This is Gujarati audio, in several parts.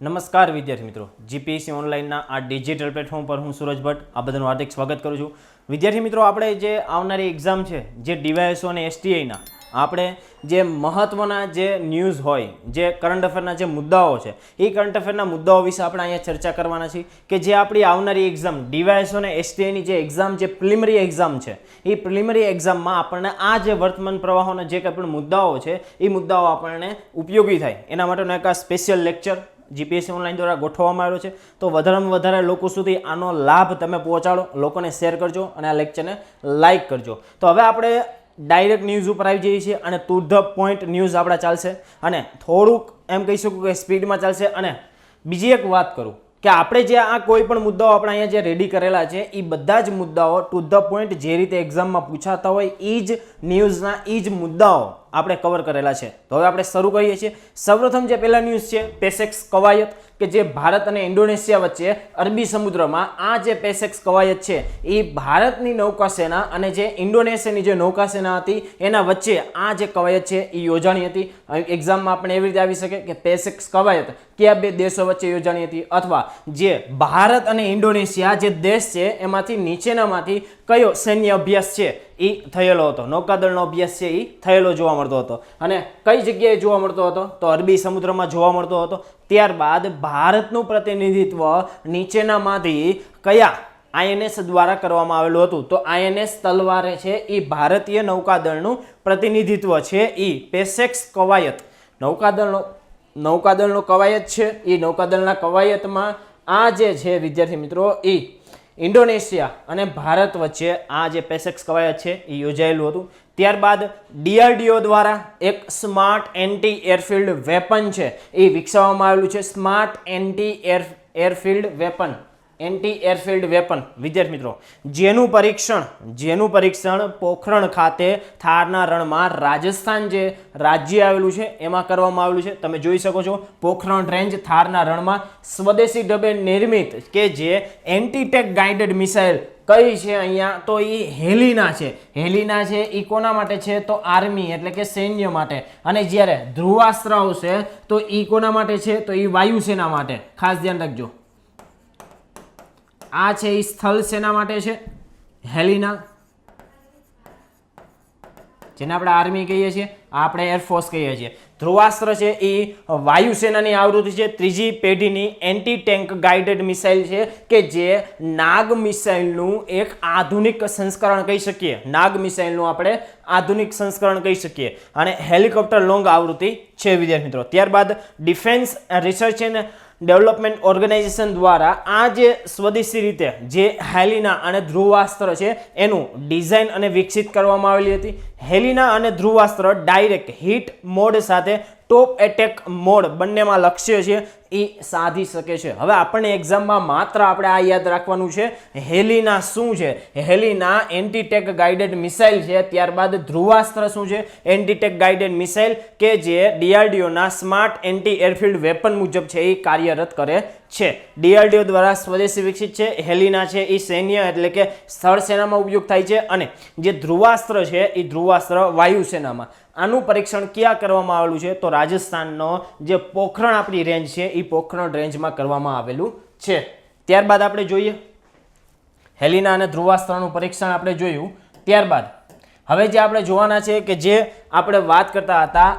નમસ્કાર વિદ્યાર્થી મિત્રો, જીપીએસસી ઓનલાઈનના આ ડિજિટલ પ્લેટફોર્મ પર હું સૂરજ ભટ્ટ આ બધાનું હાર્દિક સ્વાગત કરું છું. વિદ્યાર્થી મિત્રો, આપણે જે આવનારી એક્ઝામ છે જે ડીવાયએસઓ અને એસટીઆઈના આપણે જે મહત્ત્વના જે ન્યૂઝ હોય, જે કરંટ અફેરના જે મુદ્દાઓ છે એ કરંટ અફેરના મુદ્દાઓ વિશે આપણે અહીંયા ચર્ચા કરવાના છીએ કે જે આપણી આવનારી એક્ઝામ ડીવાયએસઓ અને એસટીઆઈની જે એક્ઝામ જે પ્રિલિમિનરી એક્ઝામ છે એ પ્રિલિમિનરી એક્ઝામમાં આપણને આ જે વર્તમાન પ્રવાહોના જે કંઈ પણ મુદ્દાઓ છે એ મુદ્દાઓ આપણને ઉપયોગી થાય એના માટેનો એક આ સ્પેશિયલ લેક્ચર જીપીએસસી ઓનલાઈન દ્વારા ગોઠવવામાં આવ્યો છે. તો વધારેમાં વધારે લોકો સુધી આનો લાભ તમે પહોંચાડો, લોકોને શેર કરજો અને આ લેક્ચરને લાઇક કરજો. તો હવે આપણે ડાયરેક્ટ ન્યૂઝ ઉપર આવી જઈએ છીએ અને ટુ ધ પોઈન્ટ ન્યૂઝ આપણા ચાલશે અને થોડુંક એમ કહી શકું કે સ્પીડમાં ચાલશે. અને બીજી એક વાત કરું કે આપણે જે આ કોઈ પણ મુદ્દાઓ આપણે અહીંયા જે રેડી કરેલા છે એ બધા જ મુદ્દાઓ ટુ ધ પોઈન્ટ જે રીતે એક્ઝામમાં પૂછાતા હોય એ જ ન્યૂઝના એ જ મુદ્દાઓ આપણે કવર કરેલા છે. તો હવે આપણે શરૂ કરીએ છીએ. સૌપ્રથમ જે પહેલા ન્યૂઝ છે પેસેક્સ કવાયત કે જે ભારત અને ઇન્ડોનેશિયા વચ્ચે અરબી સમુદ્રમાં આ જે પેસેક્સ કવાયત છે એ ભારતની નૌકાસેના અને જે ઇન્ડોનેશિયાની જે નૌકાસેના હતી એના વચ્ચે આ જે કવાયત છે એ યોજાણી હતી. એક્ઝામમાં આપણે એવી રીતે આવી શકે કે પેસેક્સ કવાયત કયા બે દેશો વચ્ચે યોજાણી હતી, અથવા જે ભારત અને ઇન્ડોનેશિયા જે દેશ છે એમાંથી નીચેનામાંથી કયો સૈન્ય અભ્યાસ છે એ થયેલો હતો, નૌકાદળનો અભ્યાસ છે એ થયેલો જોવા મળતો હતો. અને કઈ જગ્યાએ જોવા મળતો હતો? તો અરબી સમુદ્રમાં જોવા મળતો હતો. ત્યારબાદ ભારતનું પ્રતિનિધિત્વ નીચેનામાંથી કયા આઈએનએસ દ્વારા કરવામાં આવેલું હતું? તો આઈએનએસ તલવારે છે એ ભારતીય નૌકાદળનું પ્રતિનિધિત્વ છે એ પેસેક્સ કવાયત નૌકાદળનો કવાયત છે. એ નૌકાદળના કવાયતમાં આ જે છે વિદ્યાર્થી મિત્રો એ ઇન્ડોનેશિયા અને ભારત વચ્ચે આ જે પેસેક્સ કવાયત છે એ યોજાયેલું હતું. ત્યારબાદ ડીઆરડીઓ દ્વારા એક સ્માર્ટ એન્ટી એરફિલ્ડ વેપન છે એ વિકસાવવામાં આવેલું છે. સ્માર્ટ એન્ટી એરફિલ્ડ વેપન વિદ્યાર્થી મિત્રો જેનું પરીક્ષણ પોખરણ ખાતે થારના રણમાં રાજસ્થાન જે રાજ્ય આવેલું છે એમાં કરવામાં આવેલું છે. તમે જોઈ શકો છો પોખરણ રેન્જ થારના રણમાં સ્વદેશી ઢબે નિર્મિત કે જે એન્ટીટેક ગાઇડેડ મિસાઇલ કઈ છે અહીંયા? તો એ હેલિના છે. હેલિના છે એ કોના માટે છે? તો આર્મી એટલે કે સૈન્ય માટે. અને જ્યારે ધ્રુવાસ્ત્ર આવશે તો એ કોના માટે છે? તો એ વાયુસેના માટે. ખાસ ધ્યાન રાખજો, આ છે એ સ્થળ સેના માટે છે હેલિના, જેને આપણે આર્મી કહીએ છીએ, આપણે એરફોર્સ કહીએ છીએ. ધ્રુવાસ્ત્ર છે એ વાયુસેનાની આવૃત્તિ છે, ત્રીજી પેઢીની એન્ટી ટેન્ક ગાઇડેડ મિસાઇલ છે કે જે નાગ મિસાઇલનું એક આધુનિક સંસ્કરણ કહી શકીએ. નાગ મિસાઇલનું આપણે આધુનિક સંસ્કરણ કહી શકીએ. અને હેલિકોપ્ટર લોંગ આવૃત્તિ છે વિદ્યાર્થી મિત્રો. ત્યારબાદ defence research and development organisation દ્વારા આ જે સ્વદેશી રીતે જે હેલિના અને ધ્રુવાસ્ત્ર છે એનું ડિઝાઇન અને વિકસિત કરવામાં આવેલી હતી. હેલિના અને ધ્રુવાસ્ત્ર ડાયરેક્ટ હિટ મોડ સાથે ટોપ એટેક મોડ બંનેમાં લક્ષ્ય છે એ સાધી શકે છે. હવે આપણને એક્ઝામમાં માત્ર આપણે આ યાદ રાખવાનું છે હેલિના શું છે? હેલિના એન્ટીટેક ગાઇડેડ મિસાઇલ છે. ત્યારબાદ ધ્રુવાસ્ત્ર શું છે? એન્ટીટેક ગાઇડેડ મિસાઇલ કે જે ડીઆરડીઓના સ્માર્ટ એન્ટી એરફિલ્ડ વેપન મુજબ છે એ કાર્યરત કરે છે. ડીઆરડીઓ દ્વારા સ્વદેશી વિકસિત છે. હેલિના છે એ સૈન્ય એટલે કે સ્થળ સેનામાં ઉપયોગ થાય છે અને જે ધ્રુવાસ્ત્ર છે એ ધ્રુવાસ્ત્ર વાયુસેનામાં. આનું પરીક્ષણ ક્યાં કરવામાં આવેલું છે? તો રાજસ્થાનનો જે પોખરણ આપણી રેન્જ છે એ પોખરણ રેન્જમાં કરવામાં આવેલું છે. ત્યારબાદ આપણે જોઈએ હેલિના અને ધ્રુવાસ્ત્રનું પરીક્ષણ આપણે જોયું. ત્યારબાદ હવે જે આપણે જોવાના છે કે જે આપણે વાત કરતા હતા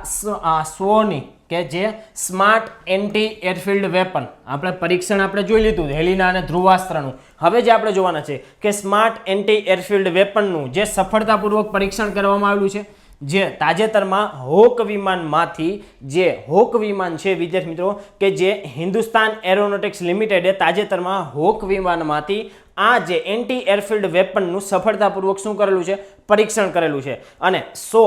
સ્વોની કે જે સ્માર્ટ એન્ટી એરફિલ્ડ વેપન આપણે પરીક્ષણ આપણે જોઈ લીધું હેલિના અને ધ્રુવાસ્ત્રનું. હવે જે આપણે જોવાના છે કે સ્માર્ટ એન્ટી એરફિલ્ડ વેપનનું જે સફળતાપૂર્વક પરીક્ષણ કરવામાં આવેલું છે, જે તાજેતરમાં હોક વિમાનમાંથી જે હોક વિમાન છે વિદ્યાર્થી મિત્રો કે જે હિન્દુસ્તાન એરોનોટિક્સ લિમિટેડે તાજેતરમાં હોક વિમાનમાંથી આ જે એન્ટી એરફિલ્ડ વેપનનું સફળતાપૂર્વક શું કરેલું છે? પરીક્ષણ કરેલું છે. અને 100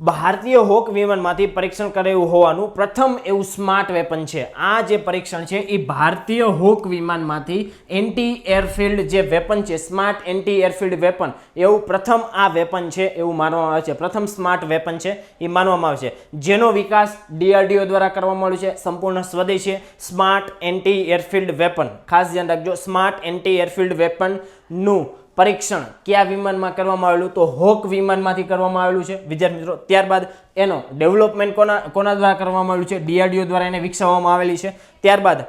ભારતીય હોક વિમાનમાંથી પરીક્ષણ કરાયું હોવાનું પ્રથમ એવું સ્માર્ટ વેપન છે. આ જે પરીક્ષણ છે એ ભારતીય હોક વિમાનમાંથી એન્ટી એરફિલ્ડ જે વેપન છે, સ્માર્ટ એન્ટી એરફિલ્ડ વેપન, એવું પ્રથમ આ વેપન છે એવું માનવામાં આવે છે. પ્રથમ સ્માર્ટ વેપન છે એ માનવામાં આવે છે, જેનો વિકાસ DRDO દ્વારા કરવામાં આવ્યો છે. સંપૂર્ણ સ્વદેશી સ્માર્ટ એન્ટી એરફિલ્ડ વેપન, ખાસ ધ્યાન રાખજો. સ્માર્ટ એન્ટી એરફિલ્ડ વેપનનું પરીક્ષણ કયા વિમાનમાં કરવામાં આવેલું? તો હોક વિમાનમાંથી કરવામાં આવેલું છે વિદ્યાર્થી મિત્રો. ત્યારબાદ એનો ડેવલપમેન્ટ કોના દ્વારા કરવામાં આવેલું છે? DRDO દ્વારા એને વિકસાવવામાં આવેલી છે. ત્યારબાદ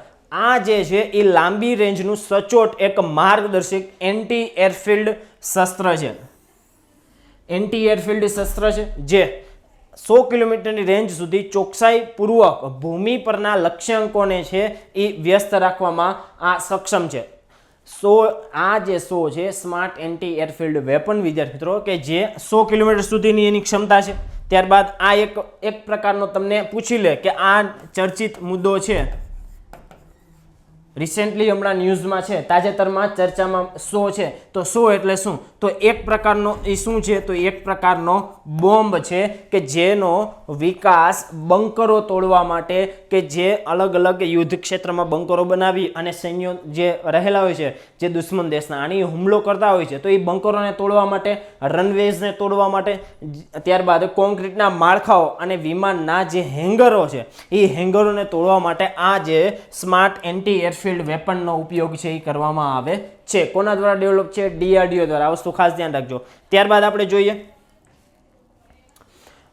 આ જે છે એ લાંબી રેન્જનું સચોટ એક માર્ગદર્શક એન્ટી એરફિલ્ડ શસ્ત્ર છે. એન્ટી એરફિલ્ડ શસ્ત્ર છે જે 100 કિલોમીટરની રેન્જ સુધી ચોકસાઈપૂર્વક ભૂમિ પરના લક્ષ્યાંકોને છે એ વ્યસ્ત રાખવામાં આ સક્ષમ છે. આ જે 100 છે સ્માર્ટ એન્ટી એરફિલ્ડ વેપન વિદ્યાર્થી મિત્રો, કે જે 100 કિલોમીટર સુધીની એની ક્ષમતા છે. ત્યારબાદ આ એક પ્રકારનો તમને પૂછી લે કે આ ચર્ચિત મુદ્દો છે, રિસેન્ટલી હમણાં ન્યૂઝમાં છે, તાજેતરમાં ચર્ચામાં 100 છે. તો 100 એટલે શું? તો એક પ્રકારનો એ શું છે? તો એક પ્રકારનો બોમ્બ છે કે જેનો વિકાસ બંકરો તોડવા માટે, કે જે અલગ અલગ યુદ્ધ ક્ષેત્રમાં બંકરો બનાવી અને સૈન્યો જે રહેલા હોય છે, જે દુશ્મન દેશના આની હુમલો કરતા હોય છે, તો એ બંકરોને તોડવા માટે, રનવેઝને તોડવા માટે, ત્યારબાદ કોન્ક્રીટના માળખાઓ અને વિમાનના જે હેંગરો છે એ હેંગરોને તોડવા માટે આ જે સ્માર્ટ એન્ટી એરફિલ્ડ વેપનનો ઉપયોગ છે એ કરવામાં આવે છે. કોના દ્વારા ડેવલપ છે? DRDO દ્વારા. આ વસ્તુ ખાસ ધ્યાન રાખજો. ત્યારબાદ આપણે જોઈએ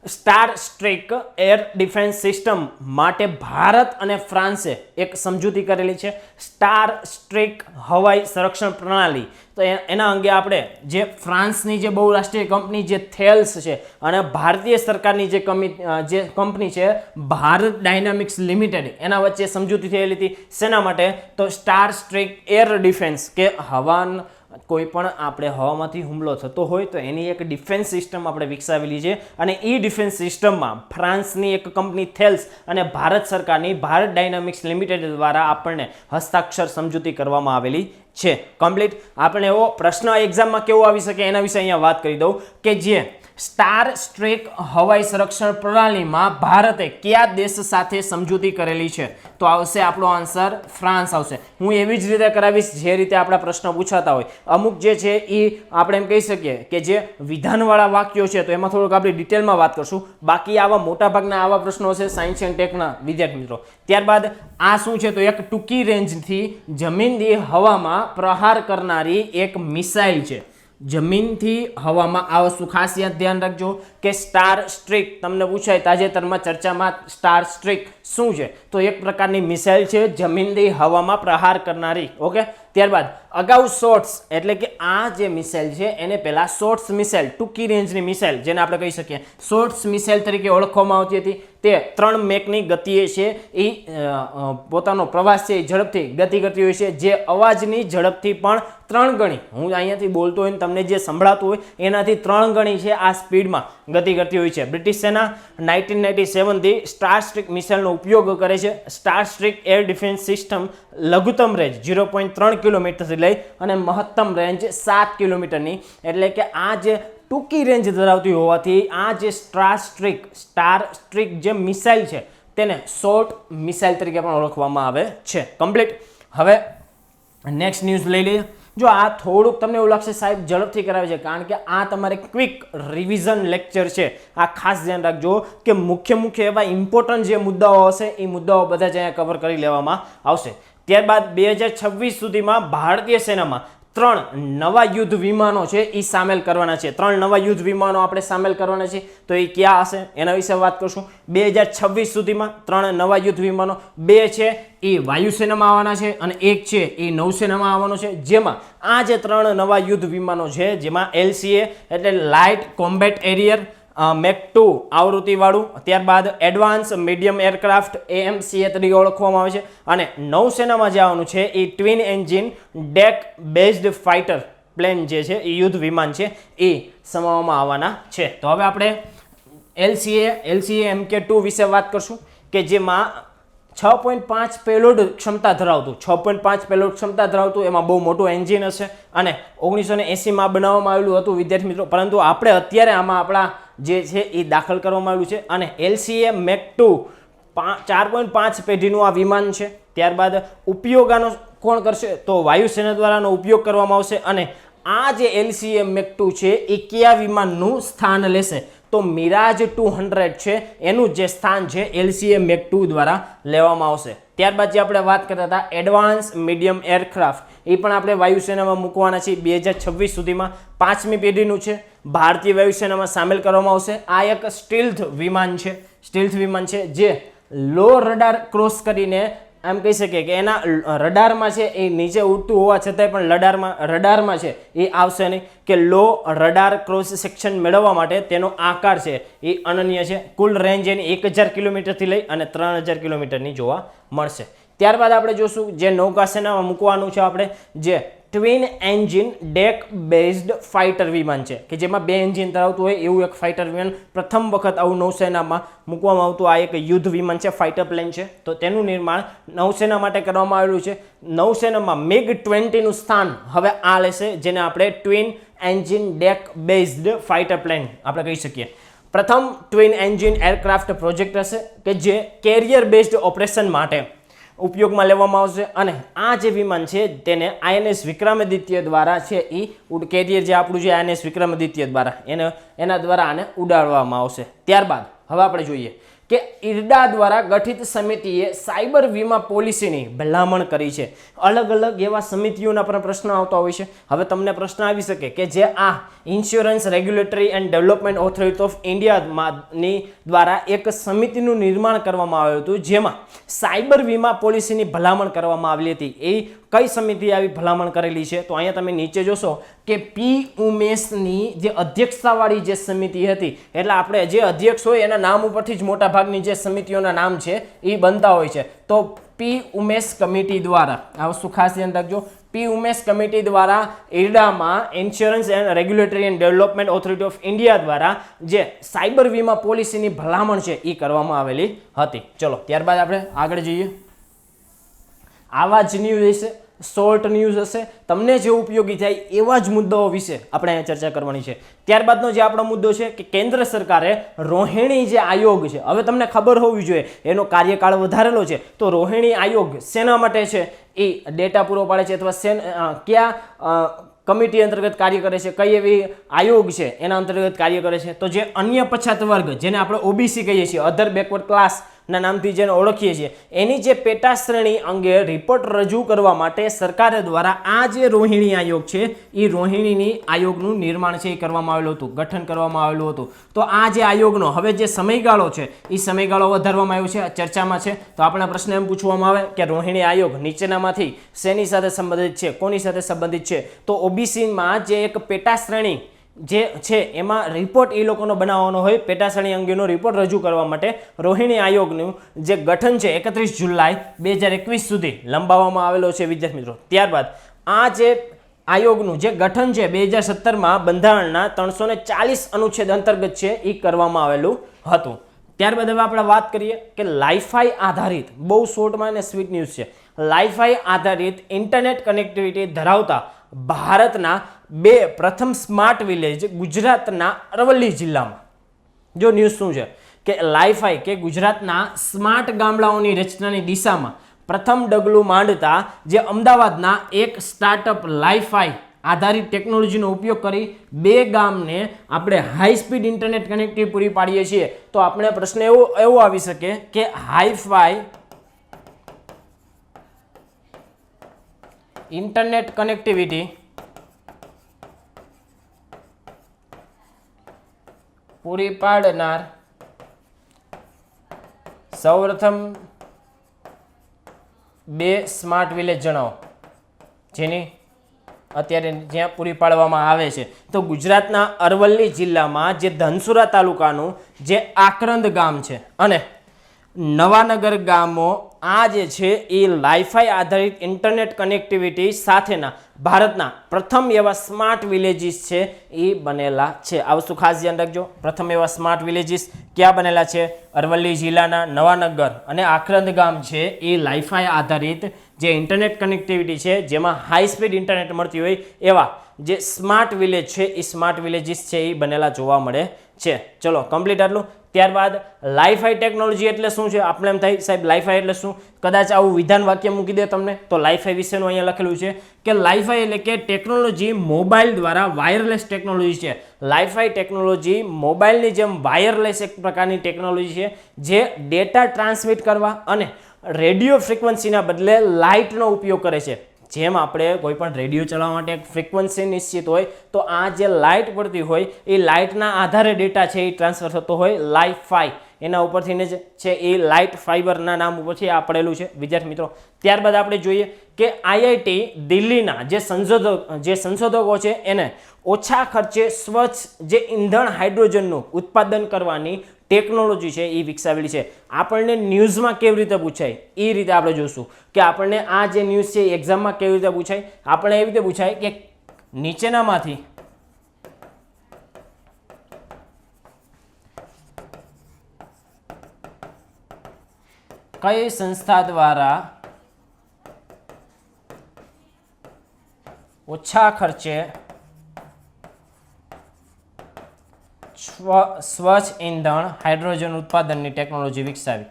સ્ટાર સ્ટ્રેક એર ડિફેન્સ સિસ્ટમ માટે ભારત અને ફ્રાન્સે એક સમજૂતી કરેલી છે. સ્ટાર સ્ટ્રેક હવાઈ સંરક્ષણ પ્રણાલી, તો એના અંગે આપણે જે ફ્રાન્સની જે બહુરાષ્ટ્રીય કંપની જે થેલ્સ છે અને ભારતીય સરકારની જે કંપની છે ભારત ડાયનામિક્સ લિમિટેડ, એના વચ્ચે સમજૂતી થયેલી હતી. શેના માટે? તો સ્ટાર સ્ટ્રેક એર ડિફેન્સ, કે કોઈ પણ આપણે હવામાંથી હુમલો થતો હોય તો એની એક ડિફેન્સ સિસ્ટમ આપણે વિકસાવેલી છે. અને એ ડિફેન્સ સિસ્ટમમાં ફ્રાન્સની એક કંપની થેલ્સ અને ભારત સરકારની ભારત ડાયનામિક્સ લિમિટેડ દ્વારા આપણને હસ્તાક્ષર સમજૂતી કરવામાં આવેલી છે. કમ્પ્લીટ. આપણે એવો પ્રશ્ન એક્ઝામમાં કેવો આવી શકે એના વિશે અહીંયા વાત કરી દઉં કે જે સ્ટાર સ્ટ્રેક હવાઈ સંરક્ષણ પ્રણાલીમાં ભારતે કયા દેશ સાથે સમજૂતી કરેલી છે? તો આવશે આપણો આન્સર ફ્રાન્સ આવશે. હું એવી જ રીતે કરાવીશ જે રીતે આપણા પ્રશ્ન પૂછાતા હોય. અમુક જે છે એ આપણે એમ કહી શકીએ કે જે વિધાનવાળા વાક્યો છે તો એમાં થોડુંક આપણે ડિટેલમાં વાત કરશું. બાકી આવા મોટાભાગના આવા પ્રશ્નો છે સાયન્સ એન્ડ ટેકના વિદ્યાર્થી મિત્રો. ત્યારબાદ આ શું છે? તો એક ટૂંકી રેન્જથી જમીનથી હવામાં પ્રહાર કરનારી એક મિસાઇલ છે. જમીનથી હવામાં. આ વસ્તુ ખાસ ધ્યાન રાખજો કે સ્ટાર સ્ટ્રેક તમને પૂછાય તાજેતરમાં ચર્ચામાં, સ્ટાર સ્ટ્રેક શું છે? તો એક પ્રકારની મિસાઇલ છે જમીનથી હવામાં પ્રહાર કરનારી. ઓકે. ત્યારબાદ અગાઉ શોર્ટ્સ, એટલે કે આ જે મિસાઇલ છે એને પહેલા શોર્ટ્સ મિસાઇલ, ટૂંકી રેન્જની મિસાઇલ, જેને આપણે કહી શકીએ શોર્ટ્સ મિસાઇલ તરીકે ઓળખવામાં આવતી હતી. તે 3 મેકની ગતિએ છે એ પોતાનો પ્રવાસ છે એ ઝડપથી ગતિ કરતી હોય છે, જે અવાજની ઝડપથી પણ 3 ગણી, હું અહીંયાથી બોલતો હોય તમને જે સંભળાતું હોય એનાથી 3 ગણી છે આ સ્પીડમાં ગતિ કરતી હોય છે. બ્રિટિશ સેના 1997 થી સ્ટાર સ્ટ્રેક મિસાઇલનો ઉપયોગ કરે છે. સ્ટાર સ્ટ્રેક એર ડિફેન્સ સિસ્ટમ લઘુત્તમ રેન્જ 0.3 કિલોમીટરથી લઈ અને મહત્તમ રેન્જ 7 કિલોમીટરની, એટલે કે આ જે ટૂંકી રેન્જ ધરાવતી હોવાથી આ જે સ્ટાર સ્ટ્રેક જે મિસાઇલ છે તેને શોર્ટ મિસાઇલ તરીકે પણ ઓળખવામાં આવે છે. કમ્પ્લીટ. હવે નેક્સ્ટ ન્યૂઝ લઈ લઈએ. જો આ થોડુંક તમને એવું લાગશે સાહેબ ઝડપથી કરાવે છે, કારણ કે આ તમારે ક્વિક રિવિઝન લેક્ચર છે. આ ખાસ ધ્યાન રાખજો કે મુખ્ય એવા ઇમ્પોર્ટન્ટ જે મુદ્દાઓ હશે એ મુદ્દાઓ બધા જ અહીંયા કવર કરી લેવામાં આવશે. ત્યારબાદ 2026 સુધીમાં ભારતીય સેનામાં 3 નવા યુદ્ધ વિમાનો છે એ સામેલ કરવાના છે. 3 નવા યુદ્ધ વિમાનો આપણે સામેલ કરવાના છે. તો એ ક્યાં હશે એના વિશે વાત કરશું. 2026 સુધીમાં 3 નવા યુદ્ધ વિમાનો, 2 છે એ વાયુસેનામાં આવવાના છે અને 1 છે એ નૌસેનામાં આવવાનો છે. જેમાં આ જે 3 નવા યુદ્ધ વિમાનો છે જેમાં LCA એટલે લાઇટ કોમ્બેટ એરિયર મેક 2 આવૃત્તિવાળું, ત્યારબાદ એડવાન્સ મીડિયમ એરક્રાફ્ટ AMCA તરીકે ઓળખવામાં આવે છે, અને નૌસેનામાં જે આવવાનું છે એ twin engine deck based fighter plane જે છે એ યુદ્ધ વિમાન છે એ સમાવવામાં આવવાના છે. તો હવે આપણે LCA MK2 વિશે વાત કરશું કે જેમાં 6.5 પેલોડ ક્ષમતા ધરાવતું 6.5 પેલોડ ક્ષમતા ધરાવતું એમાં બહુ મોટું એન્જિન હશે અને 1980માં બનાવવામાં આવેલું હતું વિદ્યાર્થી મિત્રો. પરંતુ આપણે અત્યારે આમાં આપણા જે છે એ દાખલ કરવામાં આવ્યું છે અને LCA મેક 2 4.5 પેઢીનું આ વિમાન છે. ત્યારબાદ ઉપયોગાનો કોણ કરશે તો વાયુસેના દ્વારાનો ઉપયોગ કરવામાં આવશે અને આ જે LCA મેક 2 છે એ કયા વિમાનનું સ્થાન લેશે તો મિરાજ 200 છે એનું જે સ્થાન છે LCA મેક 2 દ્વારા લેવામાં આવશે. ત્યારબાદ જે આપણે વાત કરતા હતા એડવાન્સ મીડિયમ એરક્રાફ્ટ એ પણ આપણે વાયુસેનામાં મૂકવાના છીએ 2026 સુધીમાં 5મી પેઢીનું છે. ભારતીય વાયુસેનામાં સામેલ કરવામાં આવશે. આ એક સ્ટીલ્થ વિમાન છે જે લો રડાર ક્રોસ કરીને એમ કહી શકીએ કે એના રડારમાં છે એ નીચે ઉડતું હોવા છતાંય પણ રડારમાં છે એ આવશે નહીં કે લો રડાર ક્રોસ સેક્શન મેળવવા માટે તેનો આકાર છે એ અનન્ય છે. કુલ રેન્જ એની 1000 કિલોમીટરથી લઈ અને 3000 કિલોમીટરની જોવા મળશે. ત્યારબાદ આપણે જોશું જે નૌકાસેનામાં મૂકવાનું છે આપણે જે twin engine deck based fighter વિમાન છે કે જેમાં 2 એન્જિન ધરાવતું હોય એવું એક ફાઇટર વિમાન પ્રથમ વખત આવું નૌસેનામાં મૂકવામાં આવતું આ એક યુદ્ધ વિમાન છે, ફાઇટર પ્લેન છે. તો તેનું નિર્માણ નૌસેના માટે કરવામાં આવેલું છે. નૌસેનામાં MiG-20 નું સ્થાન હવે આ લેશે જેને આપણે twin engine deck based fighter plane આપણે કહી શકીએ. પ્રથમ ટ્વિન એન્જિન એરક્રાફ્ટ પ્રોજેક્ટ હશે કે જે કેરિયર બેઝડ ઓપરેશન માટે ઉપયોગમાં લેવામાં આવશે અને આ જે વિમાન છે તેને INS વિક્રમાદિત્ય દ્વારા છે એ કેરિયર જે આપણું છે INS વિક્રમાદિત્ય દ્વારા એના દ્વારા આને ઉડાડવામાં આવશે. ત્યારબાદ હવે આપણે જોઈએ કે IRDA દ્વારા ગઠિત સમિતિએ સાયબર વીમા પોલિસીની ભલામણ કરી છે. અલગ અલગ એવા સમિતિઓના પણ પ્રશ્નો આવતા હોય છે. હવે તમને પ્રશ્ન આવી શકે કે જે આ insurance regulatory and development authority of ઇન્ડિયાની દ્વારા એક સમિતિનું નિર્માણ કરવામાં આવ્યું હતું જેમાં સાયબર વીમા પોલિસીની ભલામણ કરવામાં આવેલી હતી. એ કઈ સમિતિ આવી ભલામણ કરેલી છે તો અહીંયા તમે નીચે જોશો કે P ઉમેશની જે અધ્યક્ષતાવાળી જે સમિતિ હતી એટલે આપણે જે અધ્યક્ષ હોય એના નામ ઉપરથી જ મોટા ભાગની જે સમિતિઓના નામ છે એ બનતા હોય છે. તો P ઉમેશ કમિટી દ્વારા આ વસ્તુ ખાસ ધ્યાન રાખજો. P ઉમેશ કમિટી દ્વારા IRDAમાં insurance and regulatory and development authority of India દ્વારા જે સાયબર વીમા પોલિસીની ભલામણ છે એ કરવામાં આવેલી હતી. ચલો ત્યારબાદ આપણે આગળ જઈએ. આવા જ ન્યૂઝ હશે, શોર્ટ ન્યૂઝ હશે, તમને જે ઉપયોગી થાય એવા જ મુદ્દાઓ વિશે આપણે અહીંયા ચર્ચા કરવાની છે. ત્યારબાદનો જે આપણો મુદ્દો છે કે કેન્દ્ર સરકારે રોહિણી જે આયોગ છે હવે તમને ખબર હોવી જોઈએ એનો કાર્યકાળ વધારેલો છે. તો રોહિણી આયોગ શેના માટે છે એ ડેટા પૂરો પાડે છે અથવા કયા કમિટી અંતર્ગત કાર્ય કરે છે, કઈ એવી આયોગ છે એના અંતર્ગત કાર્ય કરે છે. તો જે અન્ય પછાત વર્ગ જેને આપણે OBC કહીએ છીએ અધર બેકવર્ડ ક્લાસ ના નામથી જેને ઓળખીએ છીએ એની જે પેટા શ્રેણી અંગે રિપોર્ટ રજૂ કરવા માટે સરકાર દ્વારા આ જે રોહિણી આયોગ છે એ રોહિણીની આયોગનું નિર્માણ છે એ કરવામાં આવેલું હતું, ગઠન કરવામાં આવેલું હતું. તો આ જે આયોગનો હવે જે સમયગાળો છે એ સમયગાળો વધારવામાં આવ્યો છે, ચર્ચામાં છે. તો આપણા પ્રશ્ન એમ પૂછવામાં આવે કે રોહિણી આયોગ નીચેનામાંથી શેની સાથે સંબંધિત છે, કોની સાથે સંબંધિત છે? તો OBCમાં જે એક પેટા શ્રેણી જે છે એમાં રિપોર્ટ એ લોકોનો બનાવવાનો હોય, પેટા શ્રેણી અંગેનો રિપોર્ટ રજૂ કરવા માટે રોહિણી આયોગનું જે ગઠન છે 31 જુલાઈ 2021 સુધી લંબાવવામાં આવેલો છે વિદ્યાર્થી મિત્રો. ત્યારબાદ આ જે આયોગનું જે ગઠન છે 2017માં બંધારણના 340 અનુચ્છેદ અંતર્ગત છે એ કરવામાં આવેલું હતું. ત્યારબાદ હવે આપણે વાત કરીએ કે લાઈફાઈ આધારિત, બહુ શોર્ટમાં અને સ્વીટ ન્યૂઝ છે, લાઈફાઈ આધારિત ઇન્ટરનેટ કનેક્ટિવિટી ધરાવતા ભારતના 2 પ્રથમ સ્માર્ટ વિલેજ ગુજરાતના અરવલ્લી જિલ્લામાં. જો ન્યૂઝ શું છે કે લાઈફાઈ કે ગુજરાતના સ્માર્ટ ગામડાઓની રચનાની દિશામાં પ્રથમ ડગલું માંડતા જે અમદાવાદના એક સ્ટાર્ટઅપ લાઈફાઈ આધારિત ટેકનોલોજીનો ઉપયોગ કરી 2 ગામને આપણે હાઈ સ્પીડ ઇન્ટરનેટ કનેક્ટિવિટી પૂરી પાડીએ છીએ. તો આપણે પ્રશ્ન એવો આવી શકે કે હાઈફાઈ ઇન્ટરનેટ કનેક્ટિવિટી પૂરી પાડનાર સૌપ્રથમ 2 સ્માર્ટ વિલેજ જણાવો જેની અત્યારે જ્યાં પૂરી પાડવામાં આવે છે. તો ગુજરાતના અરવલ્લી જિલ્લામાં જે ધનસુરા તાલુકાનું જે આકરંદ ગામ છે અને નવાનગર ગામો આ જે છે એ લાઈફાઈ આધારિત ઇન્ટરનેટ કનેક્ટિવિટી સાથેના ભારતના પ્રથમ એવા સ્માર્ટ વિલેજીસ છે એ બનેલા છે. આ વસ્તુ ખાસ ધ્યાન રાખજો. પ્રથમ એવા સ્માર્ટ વિલેજીસ ક્યાં બનેલા છે? અરવલ્લી જિલ્લાના નવાનગર અને આકરંદ ગામ છે એ લાઈફાઈ આધારિત જે ઇન્ટરનેટ કનેક્ટિવિટી છે જેમાં હાઈ સ્પીડ ઇન્ટરનેટ મળતી હોય એવા જે સ્માર્ટ વિલેજ છે એ સ્માર્ટ વિલેજીસ છે એ બનેલા જોવા મળે છે। ચલો કમ્પ્લીટ આટલું। ત્યારબાદ લાઈફાઈ ટેકનોલોજી એટલે શું છે? આપણે એમ થાય સાહેબ લાઈફાઈ એટલે શું? કદાચ આવું વિધાન વાક્ય મૂકી દે તમને તો લાઈફાઈ વિશેનું અહીંયા લખેલું છે કે લાઈફાઈ એટલે કે ટેકનોલોજી મોબાઈલ દ્વારા વાયરલેસ ટેકનોલોજી છે। લાઈફાઈ ટેકનોલોજી મોબાઈલની જેમ વાયરલેસ એક પ્રકારની ટેકનોલોજી છે જે ડેટા ટ્રાન્સમિટ કરવા અને રેડિયો ફ્રીક્વન્સીના બદલે લાઇટનો ઉપયોગ કરે છે। જેમ આપણે કોઈ પણ રેડિયો ચલાવવા માટે એક ફ્રીક્વન્સી નિશ્ચિત હોય તો આ જે લાઇટ પડતી હોય એ લાઇટના આધારે ડેટા છે એ ટ્રાન્સફર થતો હોય લાઈફાઈ એના ઉપરથી જ છે એ લાઇટ ફાઈબરના નામ ઉપરથી આ પડેલું છે વિદ્યાર્થી મિત્રો। ત્યારબાદ આપણે જોઈએ કે આઈઆઈટી દિલ્હીના જે સંશોધકો છે એને ઓછા ખર્ચે સ્વચ્છ જે ઈંધણ હાઇડ્રોજનનું ઉત્પાદન કરવાની ટેકનોલોજી છે એ વિકસાવેલી છે। આપણને ન્યૂઝમાં કેવી રીતે પૂછાય એ રીતે આપણે જોશું કે આપણને આ જે ન્યૂઝ છે એક્ઝામમાં કેવી રીતે પૂછાય। આપણે એવી રીતે પૂછાય કે નીચેનામાંથી કઈ સંસ્થા દ્વારા ઓછા ખર્ચે સ્વચ્છ ઈંધણ હાઇડ્રોજન ઉત્પાદનની ટેકનોલોજી વિકસાવી।